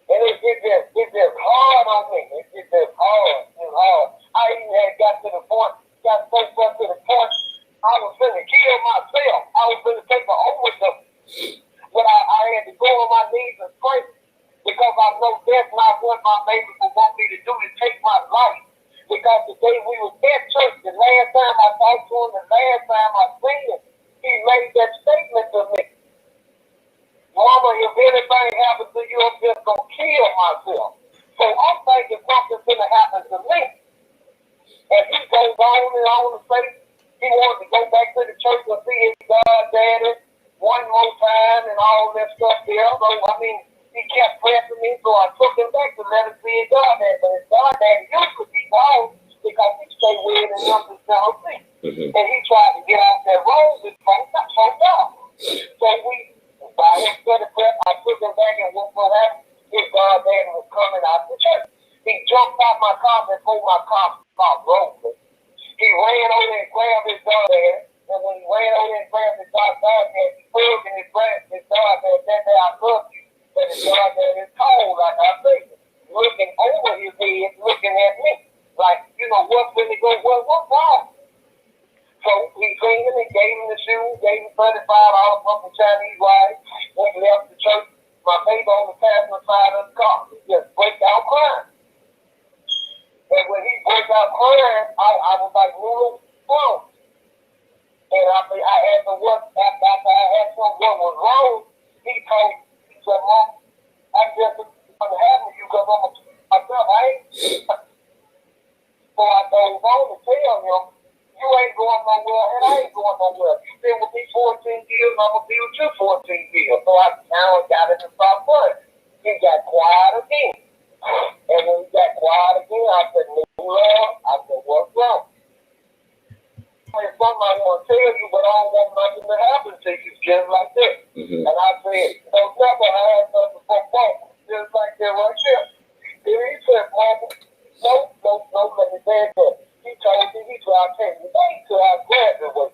And it's just hard on me. It's just hard. It's hard. I even had got so close to the point I was going to kill myself. I was going to take an overdose. But I had to go on my knees and pray because I know that's not what my baby would want me to do, to take my life. Because the day we were at church, the last time I talked to him, the last time I seen him, he made that statement to me. Mama, if anything happens to you, I'm just going to kill myself. So I'm thinking something's going to happen to me. And he goes on and on to say he wanted to go back to the church and see his God daddy one more time and all that stuff there. So, I mean, he kept pressing me, so I took him back to let him see his God daddy. But his God daddy used to be gone because he stayed weird and up his Tennessee. And he tried to get off that road with folks. I told y'all. So by his study prep, I took him back and what happened? His God daddy was coming out the church. He jumped out my car before my car stopped rolling. He ran over and grabbed his God daddy And when he ran over there and grabbed his dog, he pulled in his breath, his dog, and that day I love you. But his dog is cold, like I said, looking over his head, looking at me. Like, you know, what's really going, what's wrong? So he cleaned him and gave him the shoes, gave him $35 from the Chinese wife. When he left the church, my baby on the passenger side of the car, he just break out crying. And when he broke out crying, I was like, Noodle, wrong. And I asked him after I asked him what was wrong, he said, Mom, I just want to have you because I'm myself, I ain't. So I goes on to tell him, you ain't going nowhere and I ain't going nowhere. You been with me 14 years, I'm going to be with you 14 years. So I kind of got him to stop running. He got quiet again. And when he got quiet again, I said, Lord, I said, what's wrong? There's something I want to tell you, but I don't want nothing to happen to you, just like that. And I said, don't never have nothing for Mama, just like that right there. And he said, Mama, no, let me say that. He told me, he said, I can't wait till I graduate.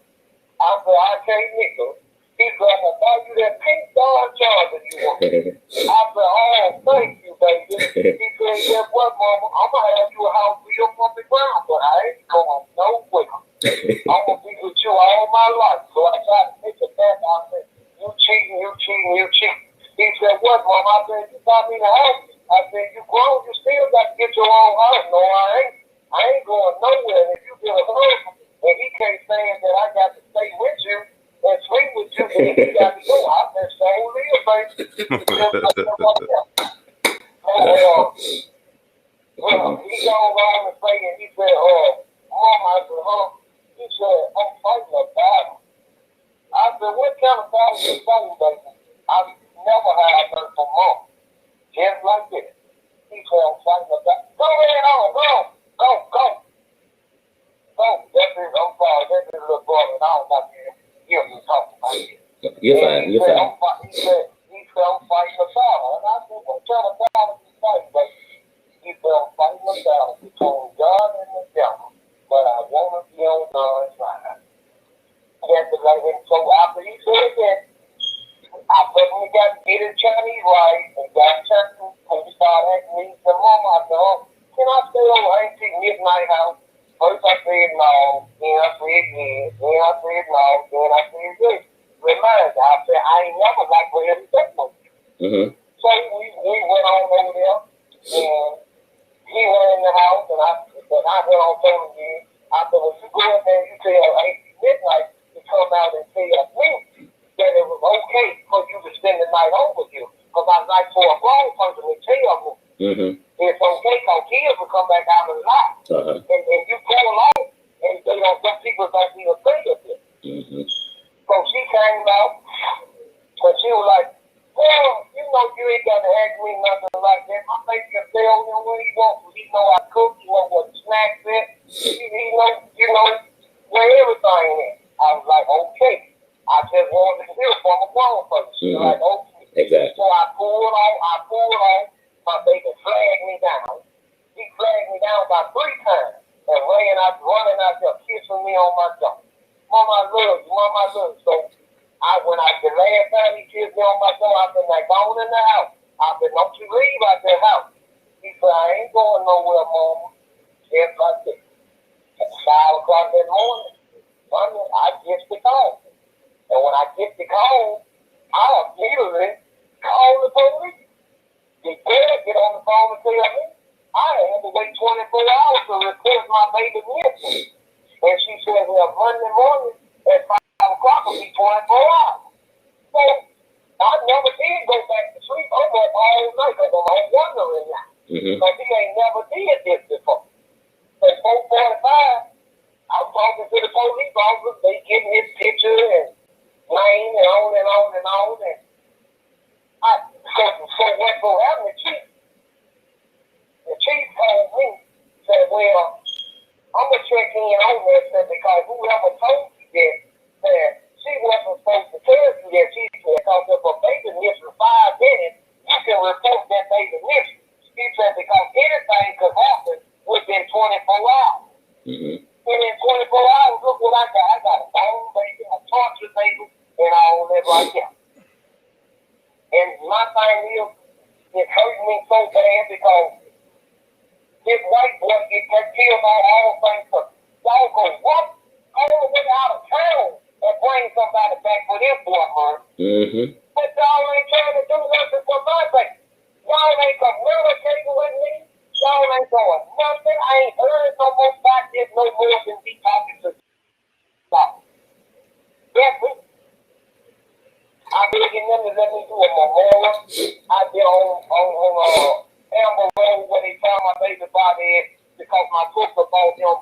I said, I can't, nigga. He said, I'm going to buy you that pink Dodge Charger you want. I said, oh, thank you, baby. He said, guess what, Mama? I'm going to have you a house built from the ground, but I ain't going nowhere. I'm going to be with you all my life. So I tried to take it back. I said, you cheating. He said, what, Mom? I said, you got me the house. I said, you grown, you still got to get your own house. No, I ain't going nowhere. If you get a husband and he can't stand that I got to stay with you and sleep with you, then he got to go. I said, so live, baby. He goes on and say, and he said, Mom, I said, he said, I'm fighting a battle. I said, what kind of battle you fighting, baby? I never had heard from Mom. Just like this. He said, I'm fighting a battle. Go ahead on, go. That's it, I'm sorry. That's his little brother, and I don't want to hear him talking about it. You're fine. He said, I'm fighting a battle. And I said, what kind of battle you fighting, baby? He said, I'm fighting a battle between God and the devil. But I want to be on God's side. So after he said that, I suddenly got to get his Chinese right and got church and he started asking me, said, Mom, I said, can I stay over Auntie Midnight House? First I said no, then I said yes, then I said no, then I said yes. Remind I said, I ain't never liked for him to take me. So we went on over there and he went in the house and I went on telling you, I said, when you go in there, you tell Auntie Midnight to come out and tell me that it was okay for you to spend the night on with you. Because I like for a grown person to tell me it's okay because kids will come back out of the night. And you pull along and they don't think people don't be afraid of it. So she came out and she was like, well, you know you ain't got to ask me nothing like that. I think you tell him what he wants. He know I cook, he know what snacks is. He know where everything is. I was like, okay. I just wanted to hear from a grown person. She's like, okay. Exactly. So I pulled on. My baby flagged me down. He flagged me down about 3 times and running out there, kissing me on my jaw. Mom, I love you. So when the last time he kissed me on my jaw, I said, now go in the house. I said, don't you leave out that house. He said, I ain't going nowhere, Mama. Just like this. At 5 o'clock that morning, I get the call. And when I get the call, I immediately call the police. They can't get on the phone and tell me I had to wait 24 hours to report my baby missing. And she said, well, Monday morning at 5 o'clock will be 24 hours. So I never did go back to sleep. I'm up all night because I'm wondering now. Because he ain't never did this before. So 4:45, I'm talking to the police officers. They getting his picture and name and on and on and on. And so what will happen, the chief told me, said, well, I'm going to check in on this because whoever told you that she wasn't supposed to tell you that she said, because if a baby missing 5 minutes, you can report that baby missing. He said, because anything could happen within 24 hours. And in 24 hours, look what I got. I got a bone baby. saying? Because this white boy get killed by all things for y'all go what? All the way out of town and bring somebody back for this boy, man. Mm-hmm. But y'all ain't trying to do nothing for my sake. Y'all ain't communicating with me. Y'all ain't doing nothing. I ain't heard no more about this no more than me talking to y'all. Yes, I begging them to let me do a memorial. I be on Amber Road where they found my baby body at because my sister bought them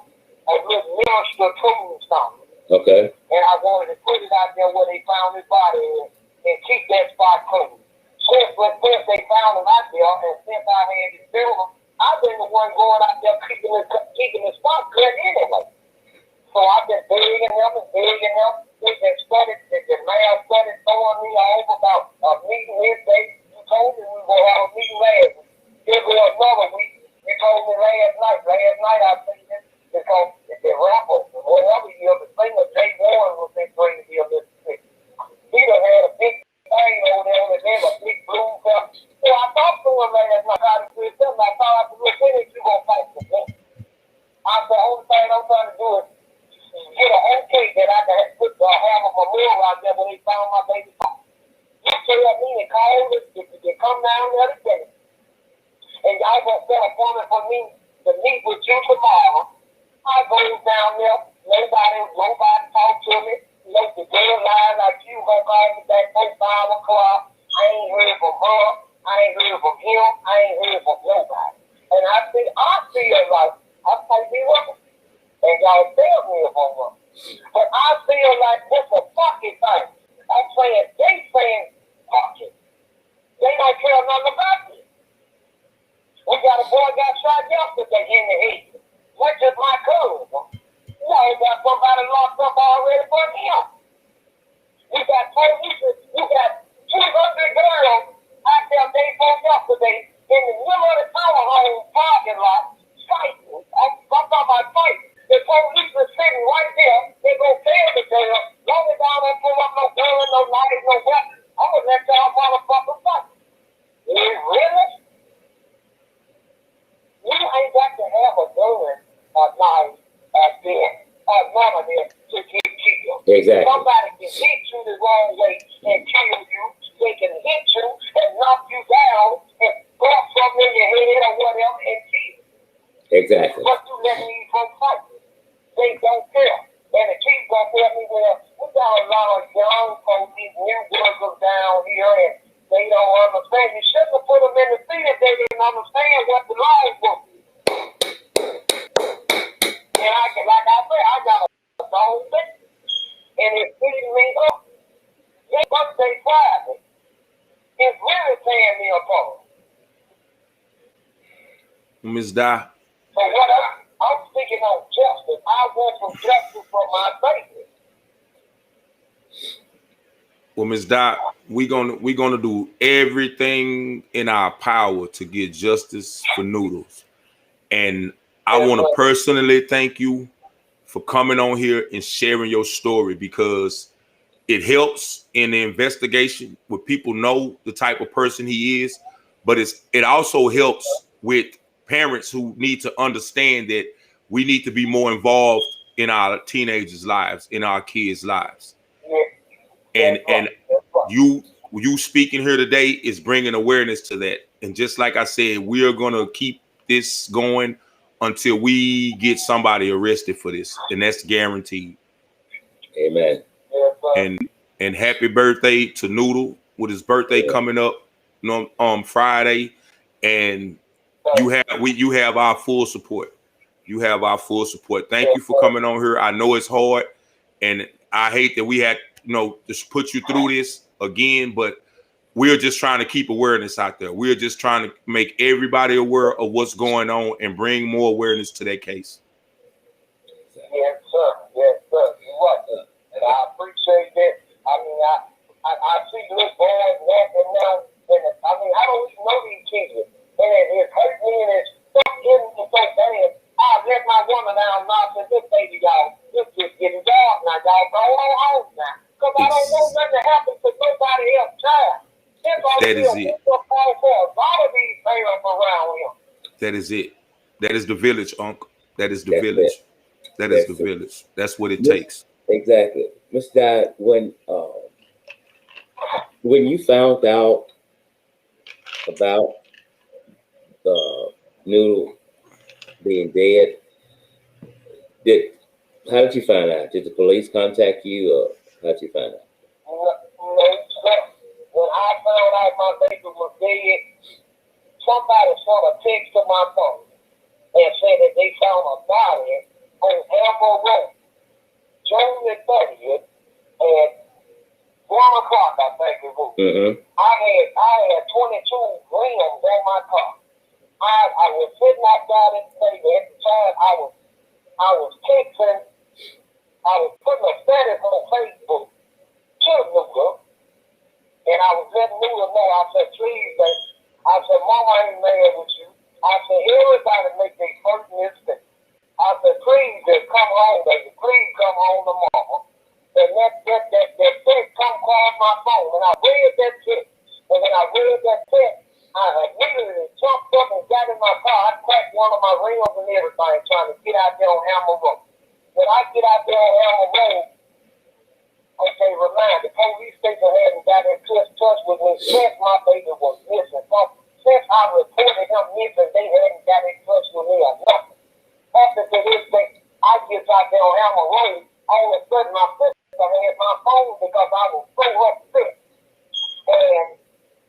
a little miniature tombstone. Okay. And I wanted to put it out there where they found his body and keep that spot clean. Since they found him out there, and since I had this building, I've been the one going out there keeping the spot clear anyway. So I've been begging them and begging them. The man started throwing me off about a meeting this day. You told me we were going to have a meeting last week. Here go another week. You told me last night. Last night I seen it because the rapper, whatever year, the singer Jay Warren was in Green Hill, Mississippi. He done had a big thing over there with him, a big blue cup. So I talked to him last night. I said something. I thought I said, look, when is you going to fight for me? I said, the only thing I'm trying to do is get an okay that I can have a memorial out there when they found my baby body. You tell me and call us to come down there today. And y'all gonna set an appointment for me to meet with you tomorrow. I go down there, nobody talk to me. Make the deadline like you gonna call me back 4, 5 o'clock. I ain't heard from her. I ain't heard from him. I ain't heard from nobody. And I feel like I might be working. And y'all tell me if I'm wrong. But I feel like this a fucking thing. I'm saying, they saying fucking. They don't care nothing about it. We got a boy got shot yesterday in the head, which is my cousin. You know, got somebody locked up already for him. You got police, you got 200 girls out there day before yesterday in the middle of the tower home parking lot fighting. I'm talking about fighting. The police are sitting right there. They go tell the girl, long as y'all don't pull up no gun, no knife, no weapon, I'm gonna let y'all motherfuckers fight. Really? You ain't got to have a gun or knife or gun or none of them to get killed. Exactly. Somebody can hit you the wrong way and kill you. They can hit you and knock you down and bust something in your head or whatever and kill you. Exactly. But you let me from fight. They don't care. And the chief gonna tell me, well, we got a lot of young folks, these new workers down here, and they don't understand. You shouldn't have put them in the seat if they didn't understand what the laws were. And like I said, I got a dog thing, and it's feeding me up. His birthday Friday. It's really tearing me apart. Ms. Dye. So what I'm speaking on justice. I want some justice for my baby. Well, Ms. Dye, we're gonna do everything in our power to get justice for Noodles. And I want to personally thank you for coming on here and sharing your story, because it helps in the investigation where people know the type of person he is, but it also helps with parents who need to understand that we need to be more involved in our teenagers' lives, in our kids' lives. And you speaking here today is bringing awareness to that. And just like I said, we are going to keep this going until we get somebody arrested for this, and that's guaranteed. Amen. And happy birthday to Noodle with his birthday coming up on Friday. And you have our full support. You have our full support. Thank you for coming on here. I know it's hard, and I hate that we had just put you through this again, but we're just trying to keep awareness out there. We're just trying to make everybody aware of what's going on and bring more awareness to that case. Yes, sir. Yes, sir. You're right. And I appreciate that. I mean, I see little boys walking now, and I mean, I don't even know these kids, and it hurt me, and it's getting so bad. I let my woman down, now said, this baby, y'all, this just getting dark now, y'all. Go on home now, because I don't want nothing to happen to nobody else child. That is it. A lot of these parents around him. That is it. That is the village, Unc. That is the That's village. it. That is the village. That's what it takes. Exactly. Mr. Dye, when you found out about Noodle being dead, how did you find out? Did the police contact you, or how did you find out? When I found out my baby was dead, somebody sent a text to my phone and said that they found a body on Amber Road, June the 30th, at 1 o'clock, I think it was. Mm-hmm. I had 22 grams on my car. I was sitting outside in the baby. At the time, I was texting. I was putting a status on Facebook to Noodle, and I was letting Noodle know. I said, please, baby. I said, Mama ain't mad with you. I said, everybody make their first mistake. I said, please just come home, baby. Please come home tomorrow. And that text come across my phone, and I read that text. And when I read that text, I immediately jumped up and got in my car. I cracked one of my rims and everything, trying to get out there on Hammer Road. When I get out there on Hammer Road, okay, remind, the police station hadn't got in touch with me since my baby was missing. So, since I reported him missing, they hadn't got in touch with me or nothing. After this day, I get out there on Hammer Road, all of a sudden my sister had my phone because I was so upset. And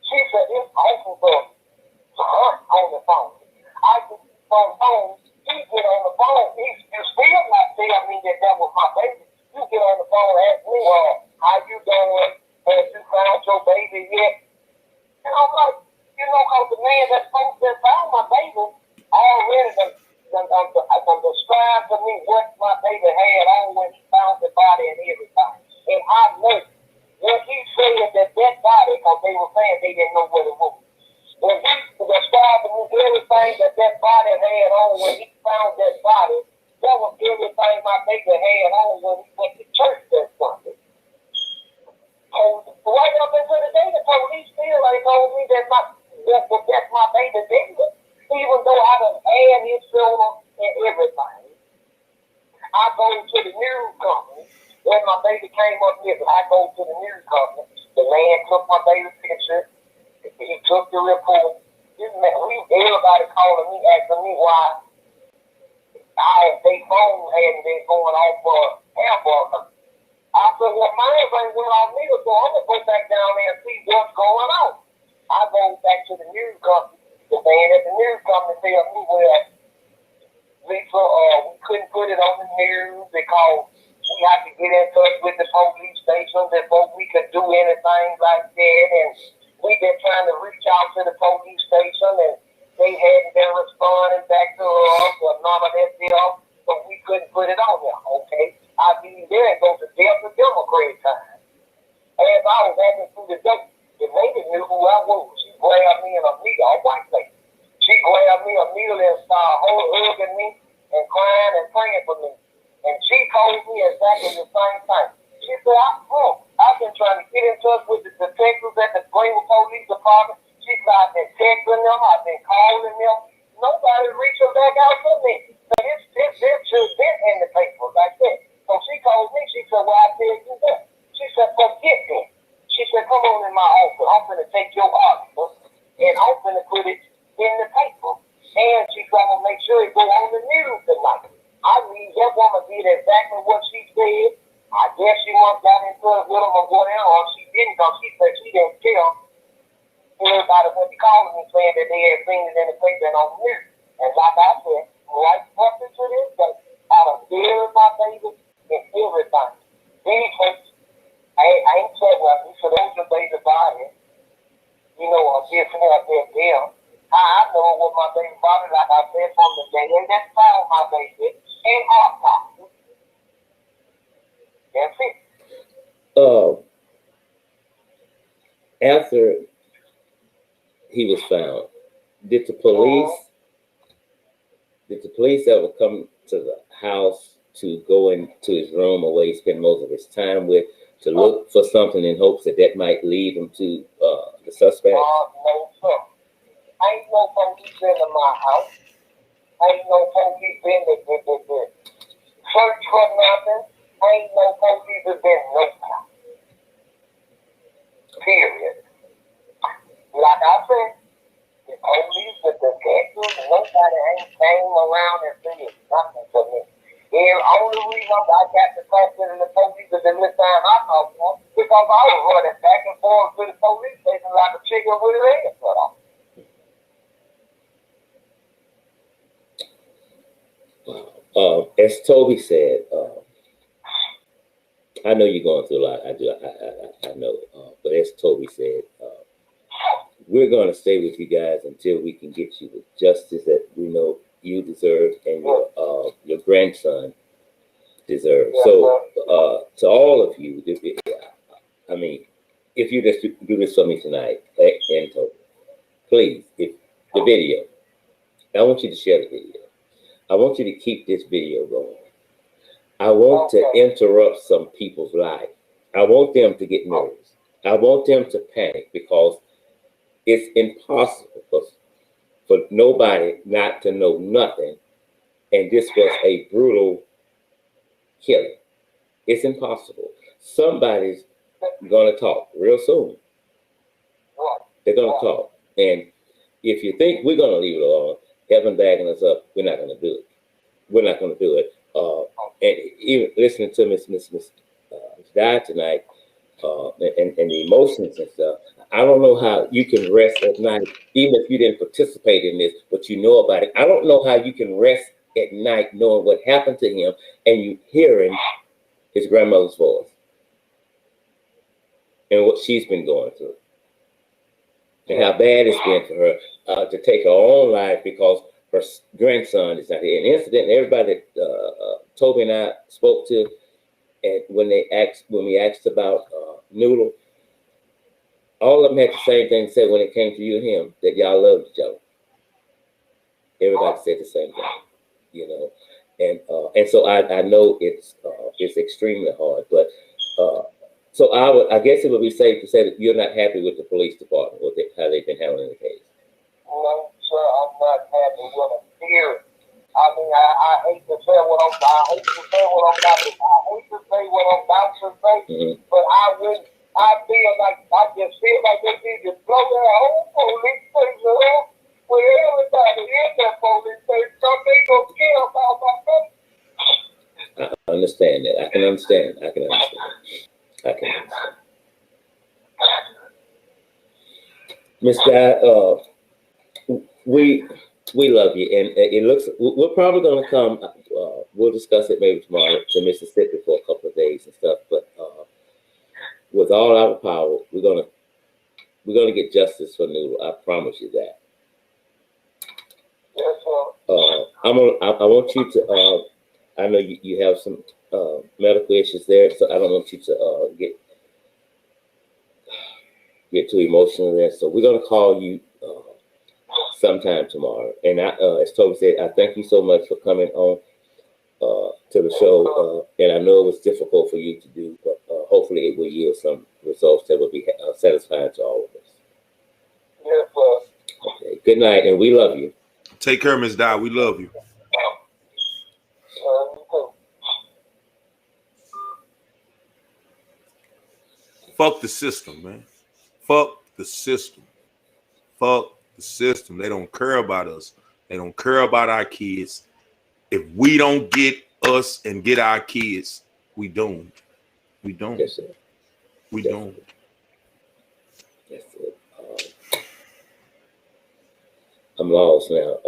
she said, it's awful for her on the phone. I get on the phone, he get on the phone, you still not tell me that was my baby. You get on the phone and ask me, how you doing? Have you found your baby yet? And I'm like, because the man that's supposed to have found my baby already described to me what my baby had on when he found the body and everything. And I know when he said that body, because they were saying they didn't know what it was. When he described to me everything that body had on when he found that body, that was everything my baby had on when he went to church that Sunday. So right up into the day, the police still ain't told me that's my baby baby. Even though I done had his funeral and everything. I go to the news company. When my baby came up here, I go to the news company. The man took my baby's picture. He took the report. Everybody calling me, asking me why they phone hadn't been going off for hamburger. I said, well, mine ain't went off neither, so I'm going to go back down there and see what's going on. I go back to the news company. The man at the news company tell me, well, Lisa, we couldn't put it on the news because we have to get in touch with the police station before we could do anything like that. And we've been trying to reach out to the police station, and they hadn't been responding back to us or none of that deal, so we couldn't put it on there. Okay, I be there and go to Delta Democrat time. As I was acting through the day, the lady knew who I was. She grabbed me in a needle, a white lady. She grabbed me a needle and started hugging me and crying and praying for me. And she told me exactly the same thing. She said, I've been trying to get in touch with the detectives at the Greenwood Police Department. She said, I've been texting them, I've been calling them. Nobody's reaching back out to me. So this should have been in the paper like that. So she told me, she said, well, I tell you what. She said, forget that. She said, come on in my office. I'm going to take your article and I'm going to put it in the paper. And she's going to make sure it go on the news tonight. I mean, that woman did exactly what she said. I guess she once got into it with him or whatever, or she didn't, because she said she didn't tell everybody when she called me saying that they had seen it in the paper and on the news. And like I said, right up into this day, I done buried my baby and everything. These folks, I ain't said, well, so those are baby bodies, or this and that deal. I know what my baby body, like I said, from the day and that found my baby in autopsy. That's it. After he was found, did the police ever come to the house to go into his room or where he spent most of his time with to look for something in hopes that might lead him to the suspect? No, sir. Ain't no police been in my house. Ain't no police been the search for nothing. Ain't no police been nowhere. Period. Like I said, the police, the detectives, nobody ain't came around and said nothing to me. The only reason I got to talk to the police is the this time I talked to them because I was running back and forth to the police station like a chicken with his head cut off. As Toby said, I know you're going through a lot. I do. I know. But as Toby said, we're going to stay with you guys until we can get you the justice that we know you deserve and your grandson deserves. So, to all of you, I mean, if you just do this for me tonight, and Toby, please, if the video, I want you to share the video. I want you to keep this video going. I want to interrupt some people's life. I want them to get nervous. I want them to panic because it's impossible for nobody not to know nothing. And this was a brutal killing. It's impossible. Somebody's going to talk real soon. They're going to talk. And if you think we're going to leave it alone, heaven bagging us up, we're not going to do it. We're not going to do it. And even listening to Miss Dye tonight, and the emotions and stuff, I don't know how you can rest at night, even if you didn't participate in this, but you know about it. I don't know how you can rest at night knowing what happened to him and you hearing his grandmother's voice and what she's been going through and how bad it's been for her to take her own life because her grandson is not here. An incident, everybody that Toby and I spoke to, and when we asked about Noodle, all of them had the same thing to say when it came to you and him, that y'all loved each other. Everybody said the same thing, you know. And so I know it's extremely hard, but so I guess it would be safe to say that you're not happy with the police department, with how they've been handling the case. No, sir, I'm not happy with them. Period. I mean, I hate to say what I'm about to say, but I feel like they need to blow their whole police station up with everybody in that police station, so they gonna care about my family. I understand that. I can understand. Miss Dye, we love you, and it looks we're probably going to come. We'll discuss it maybe tomorrow to Mississippi for a couple of days and stuff. But with all our power, we're gonna get justice for Noodle. I promise you that. Yes, sir. I want you to. I know you have some medical issues there, so I don't want you to get too emotional there. So we're gonna call you sometime tomorrow. And as Toby said, I thank you so much for coming on to the show. And I know it was difficult for you to do, but hopefully it will yield some results that will be satisfying to all of us. Yes, sir. Okay. Good night, and we love you. Take care, Miss Dye. We love you. Fuck the system, man. Fuck the system. Fuck the system. They don't care about us. They don't care about our kids. If we don't get us and get our kids, we doomed. We doomed. Yes, sir. We doomed. Yes, sir. I'm lost now.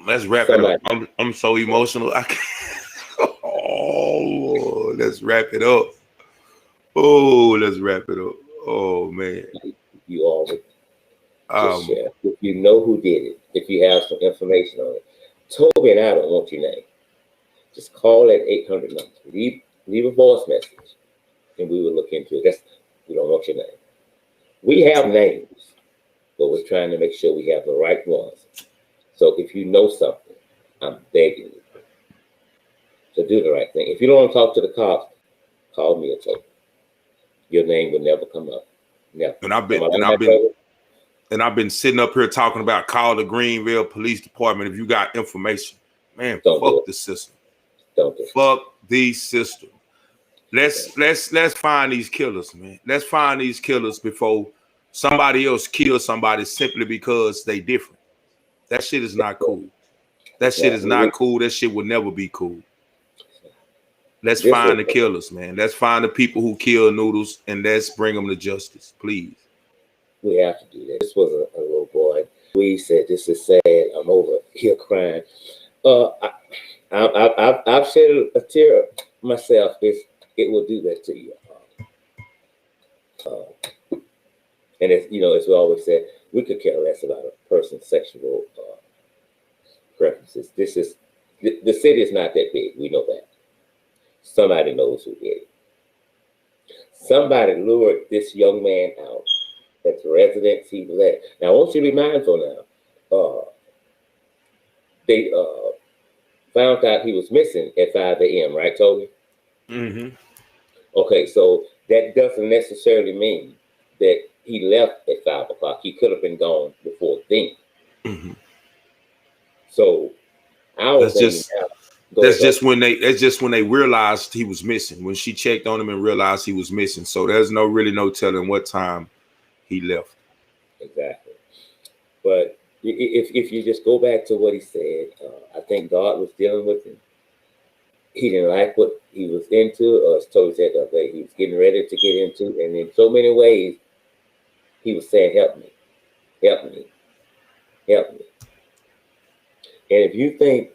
Let's wrap it up. I'm so emotional. I can't. Oh, let's wrap it up. Oh, let's wrap it up. Oh, man. You always just share. If you know who did it, if you have some information on it. Toby and I don't want your name. Just call that 800 number. Leave a voice message, and we will look into it. We don't want your name. We have names, but we're trying to make sure we have the right ones. So if you know something, I'm begging you to do the right thing. If you don't want to talk to the cops, call me or Toby. Your name will never come up. Yeah. And I've been sitting up here talking about call the Greenville Police Department if you got information. Man, fuck the system. Fuck the system. Let's find these killers, man. Let's find these killers before somebody else kills somebody simply because they different. That shit is not cool. That shit is not cool. That shit will never be cool. Let's find the killers, man. Let's find the people who kill Noodles and let's bring them to justice, please. We have to do that. This was a little boy. We said, "This is sad. I'm over here crying." I've shed a tear myself. It will do that to you. And as you know, as we always said, we could care less about a person's sexual preferences. The city is not that big. We know that. Somebody knows who did it. Somebody lured this young man out at the residence he was at. Now, I want you to be mindful now. They found out he was missing at 5 a.m., right, Toby? Mm-hmm. Okay, so that doesn't necessarily mean that he left at 5 o'clock. He could have been gone before then. Mm-hmm. So that's just when they realized he was missing. When she checked on him and realized he was missing. So there's really no telling what time he left. Exactly. But if you just go back to what he said, I think God was dealing with him. He didn't like what he was into, as Toby said the other day, he was getting ready to get into, and in so many ways, he was saying, "Help me, help me, help me." And if you think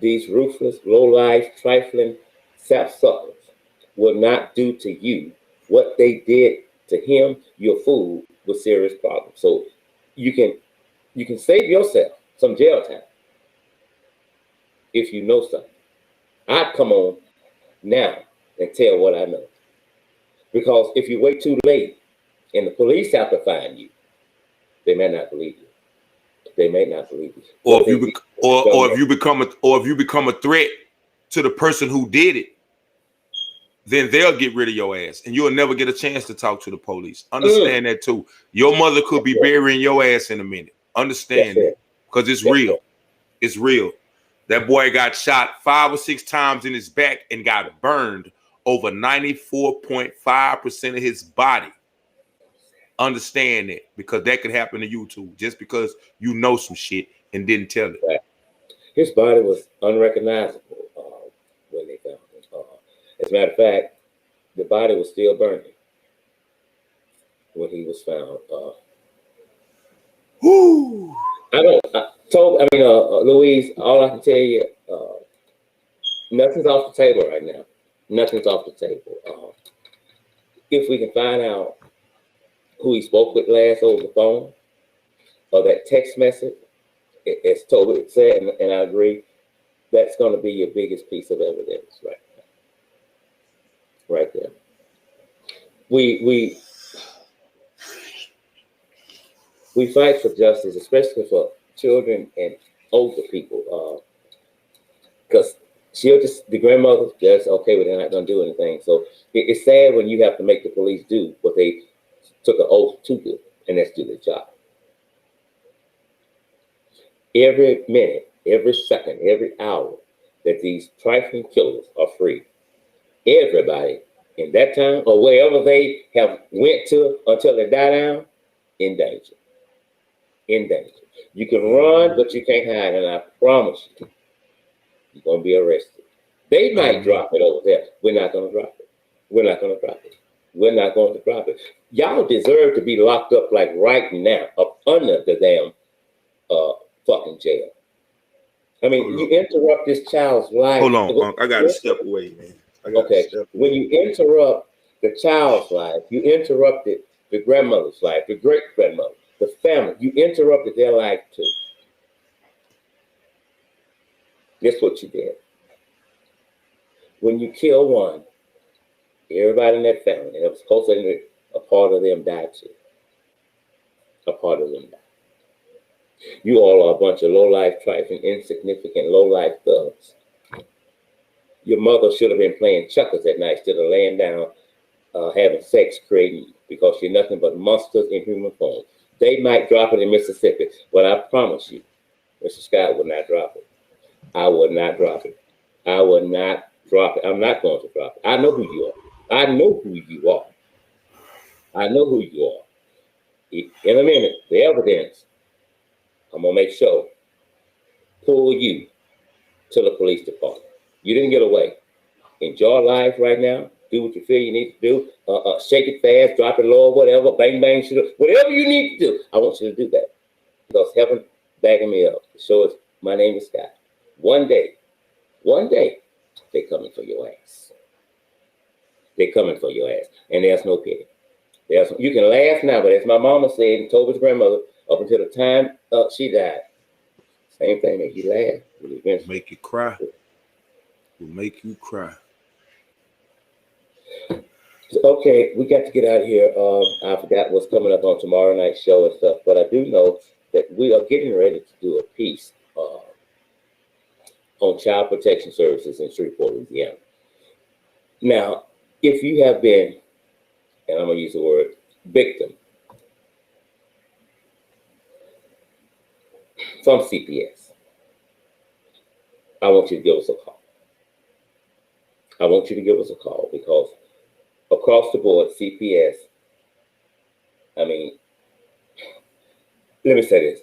these ruthless, low-life, trifling sapsuckers will not do to you what they did to him, you're fooled with serious problems. So you can save yourself some jail time if you know something. I'd come on now and tell what I know. Because if you wait too late and the police have to find you, they may not believe you. They may not believe you. Or if you become a threat to the person who did it, then they'll get rid of your ass and you'll never get a chance to talk to the police. Understand that too. Your mother could be burying your ass in a minute. Understand that. Because it's real. It's real. That boy got shot 5 or 6 times in his back and got burned over 94.5% of his body. Understand that, because that could happen to you too, just because you know some shit and didn't tell it. Right. His body was unrecognizable when they found him. As a matter of fact, the body was still burning when he was found. Louise, all I can tell you, nothing's off the table right now. Nothing's off the table. If we can find out who he spoke with last over the phone, or that text message, as Toby said, and I agree, that's going to be your biggest piece of evidence right now. Right there. We fight for justice, especially for children and older people, because the grandmother just okay, but they're not going to do anything. So it's sad when you have to make the police do what they took an oath to do, and that's do their job. Every minute, every second, every hour that these trifling killers are free, everybody in that time or wherever they have went to until they die down, in danger. In danger. You can run, but you can't hide, and I promise you, you're going to be arrested. They might drop it over there. We're not going to drop it. We're not going to drop it. We're not going to drop it. Y'all deserve to be locked up like right now, up under the damn fucking jail. I mean, you interrupt this child's life. Hold on, I got to step away, man. Okay, when you interrupt the child's life, you interrupted the grandmother's life, the great-grandmother, the family. You interrupted their life too. Guess what you did? When you kill one, everybody in that family, and it was close to a part of them died too. A part of them died. You all are a bunch of low-life, trifling, insignificant, low-life thugs. Your mother should have been playing checkers at night instead of laying down, having sex, creating because you're nothing but monsters in human form. They might drop it in Mississippi, but I promise you, Mr. Scott will not drop it. I will not drop it. I will not drop it. I'm not going to drop it. I know who you are. I know who you are. I know who you are. In a minute, the evidence, I'm going to make sure, pull you to the police department. You didn't get away. Enjoy life right now. Do what you feel you need to do. Shake it fast, drop it low, whatever. Bang, bang, shoot. Whatever you need to do, I want you to do that. Because heaven backing me up. So it's, my name is Scott. One day, they're coming for your ass. They're coming for your ass. And there's no pity. You can laugh now, but as my mama said, and Toby's grandmother, up until the time she died, same thing, make you laugh. Make you cry. Will make you cry. Okay, we got to get out of here. I forgot what's coming up on tomorrow night's show and stuff, but I do know that we are getting ready to do a piece on child protection services in Shreveport, Louisiana. Now, if you have been, and I'm going to use the word victim, from CPS, I want you to give us a call. I want you to give us a call because across the board, CPS, I mean, let me say this.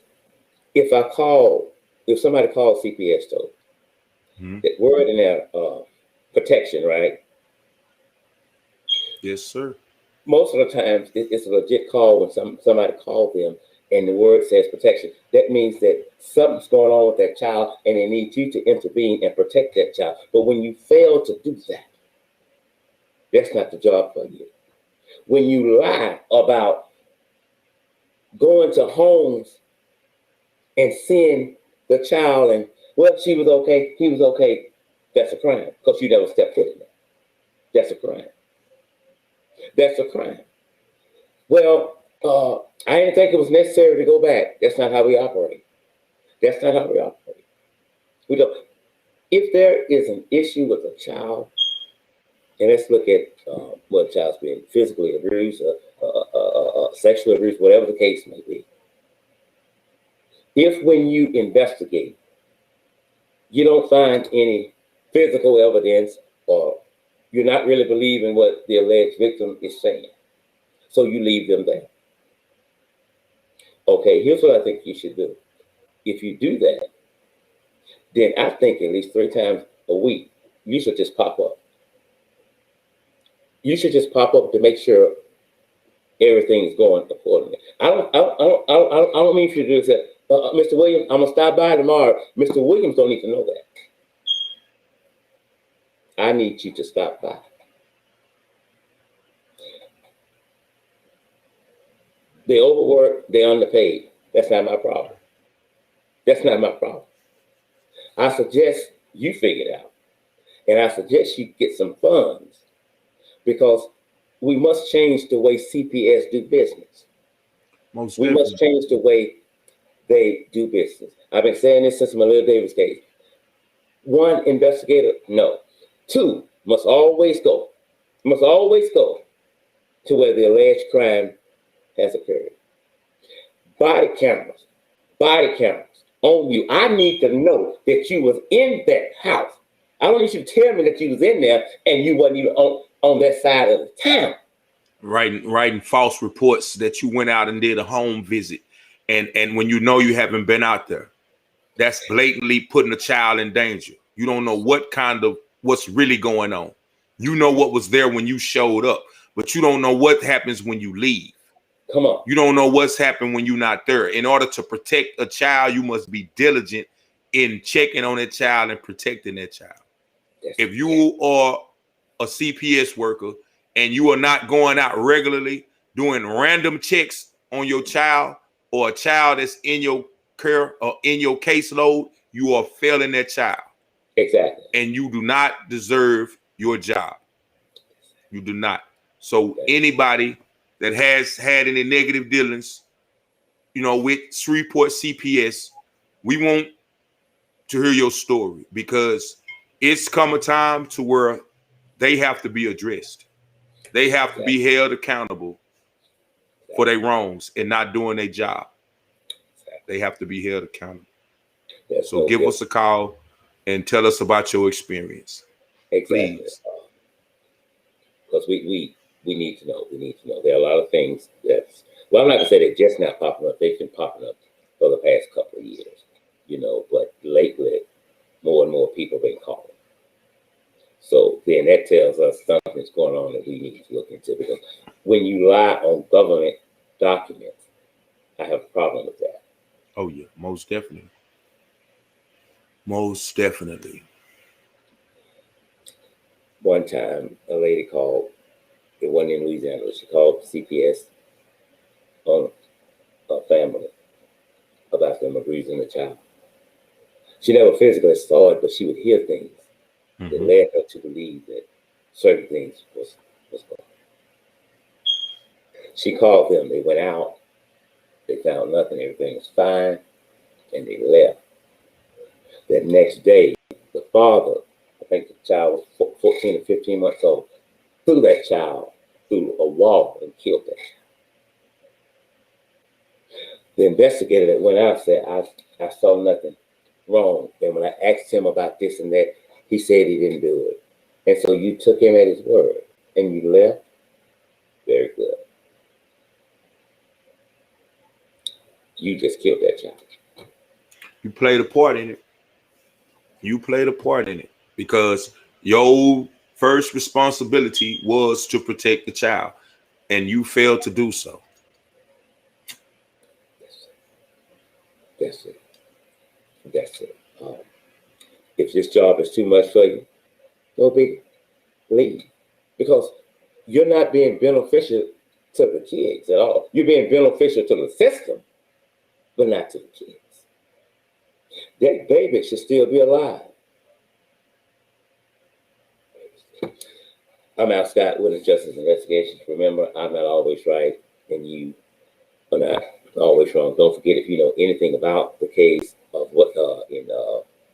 If somebody calls CPS, though, that word in there, protection, right? Yes, sir. Most of the times, it's a legit call when somebody calls them and the word says protection. That means that something's going on with that child and they need you to intervene and protect that child. But when you fail to do that, that's not the job for you. When you lie about going to homes and seeing the child and, well, she was okay, he was okay, that's a crime because you never stepped foot in there. That's a crime. That's a crime. Well, I didn't think it was necessary to go back. That's not how we operate. That's not how we operate. We don't. If there is an issue with a child, and let's look at what a child's being physically abused, sexually abused, whatever the case may be. If when you investigate, you don't find any physical evidence or you're not really believing what the alleged victim is saying, so you leave them there. Okay, here's what I think you should do. If you do that, then I think at least 3 times a week, you should just pop up. You should just pop up to make sure everything is going accordingly. I don't mean for you to do this. Mr. Williams, I'm gonna stop by tomorrow. Mr. Williams don't need to know that. I need you to stop by. They overwork, they're underpaid. That's not my problem. That's not my problem. I suggest you figure it out. And I suggest you get some funds because we must change the way CPS do business. We must change the way they do business. I've been saying this since my little Davis case. 1, investigator, no. 2, must always go to where the alleged crime has occurred. Body cameras on you. I need to know that you was in that house. I don't need you to tell me that you was in there and you wasn't even on that side of the town. Writing false reports that you went out and did a home visit. And when you know you haven't been out there, that's blatantly putting a child in danger. You don't know what's really going on. You know what was there when you showed up, but you don't know what happens when you leave. Come on. You don't know what's happened when you're not there. In order to protect a child, you must be diligent in checking on that child and protecting that child. If you are a CPS worker and you are not going out regularly doing random checks on your child or a child that's in your care or in your caseload, you are failing that child. Exactly. And you do not deserve your job. You do not. So anybody that has had any negative dealings, with Shreveport CPS, we want to hear your story because it's come a time to where they have to be addressed. They have to be held accountable for their wrongs and not doing their job. They have to be held accountable. So give us a call and tell us about your experience. Exactly. Please. Because we need to know. We need to know. There are a lot of things that's, well, I'm not gonna say they're just not popping up. They've been popping up for the past couple of years, you know, but lately more and more people have been calling. So then that tells us something's going on that we need to look into, because when you lie on government documents, I have a problem with that. Oh yeah, most definitely. Most definitely. One time, a lady called, it wasn't in Louisiana, she called CPS on a family about them abusing a child. She never physically saw it, but she would hear things that led her to believe that certain things was going on. She called them, they went out, they found nothing, everything was fine, and they left. That next day, the father, I think the child was 14 or 15 months old, threw that child through a wall and killed that child. The investigator that went out said, I saw nothing wrong. And when I asked him about this and that, he said he didn't do it. And so you took him at his word and you left? Very good. You just killed that child. You played a part in it. You played a part in it because your first responsibility was to protect the child, and you failed to do so. That's it. That's it. If this job is too much for you, no big, leave. Because you're not being beneficial to the kids at all. You're being beneficial to the system, but not to the kids. That baby should still be alive. I'm Al Scott with Justice Investigations. Remember, I'm not always right, and you are not always wrong. Don't forget, if you know anything about the case of what in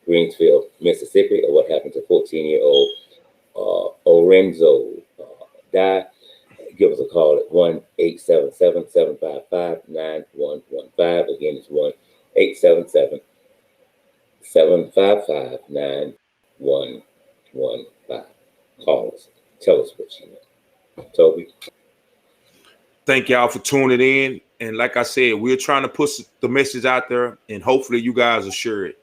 Greensfield, Mississippi, or what happened to 14-year-old Orenzo Dye, give us a call at 1-877-755-9115. Again, it's 1-877-755-9115. Call us. Tell us what you know. Toby? Thank y'all for tuning in. And like I said, we're trying to push the message out there, and hopefully you guys will share it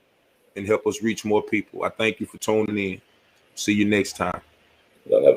and help us reach more people. I thank you for tuning in. See you next time. Y'all have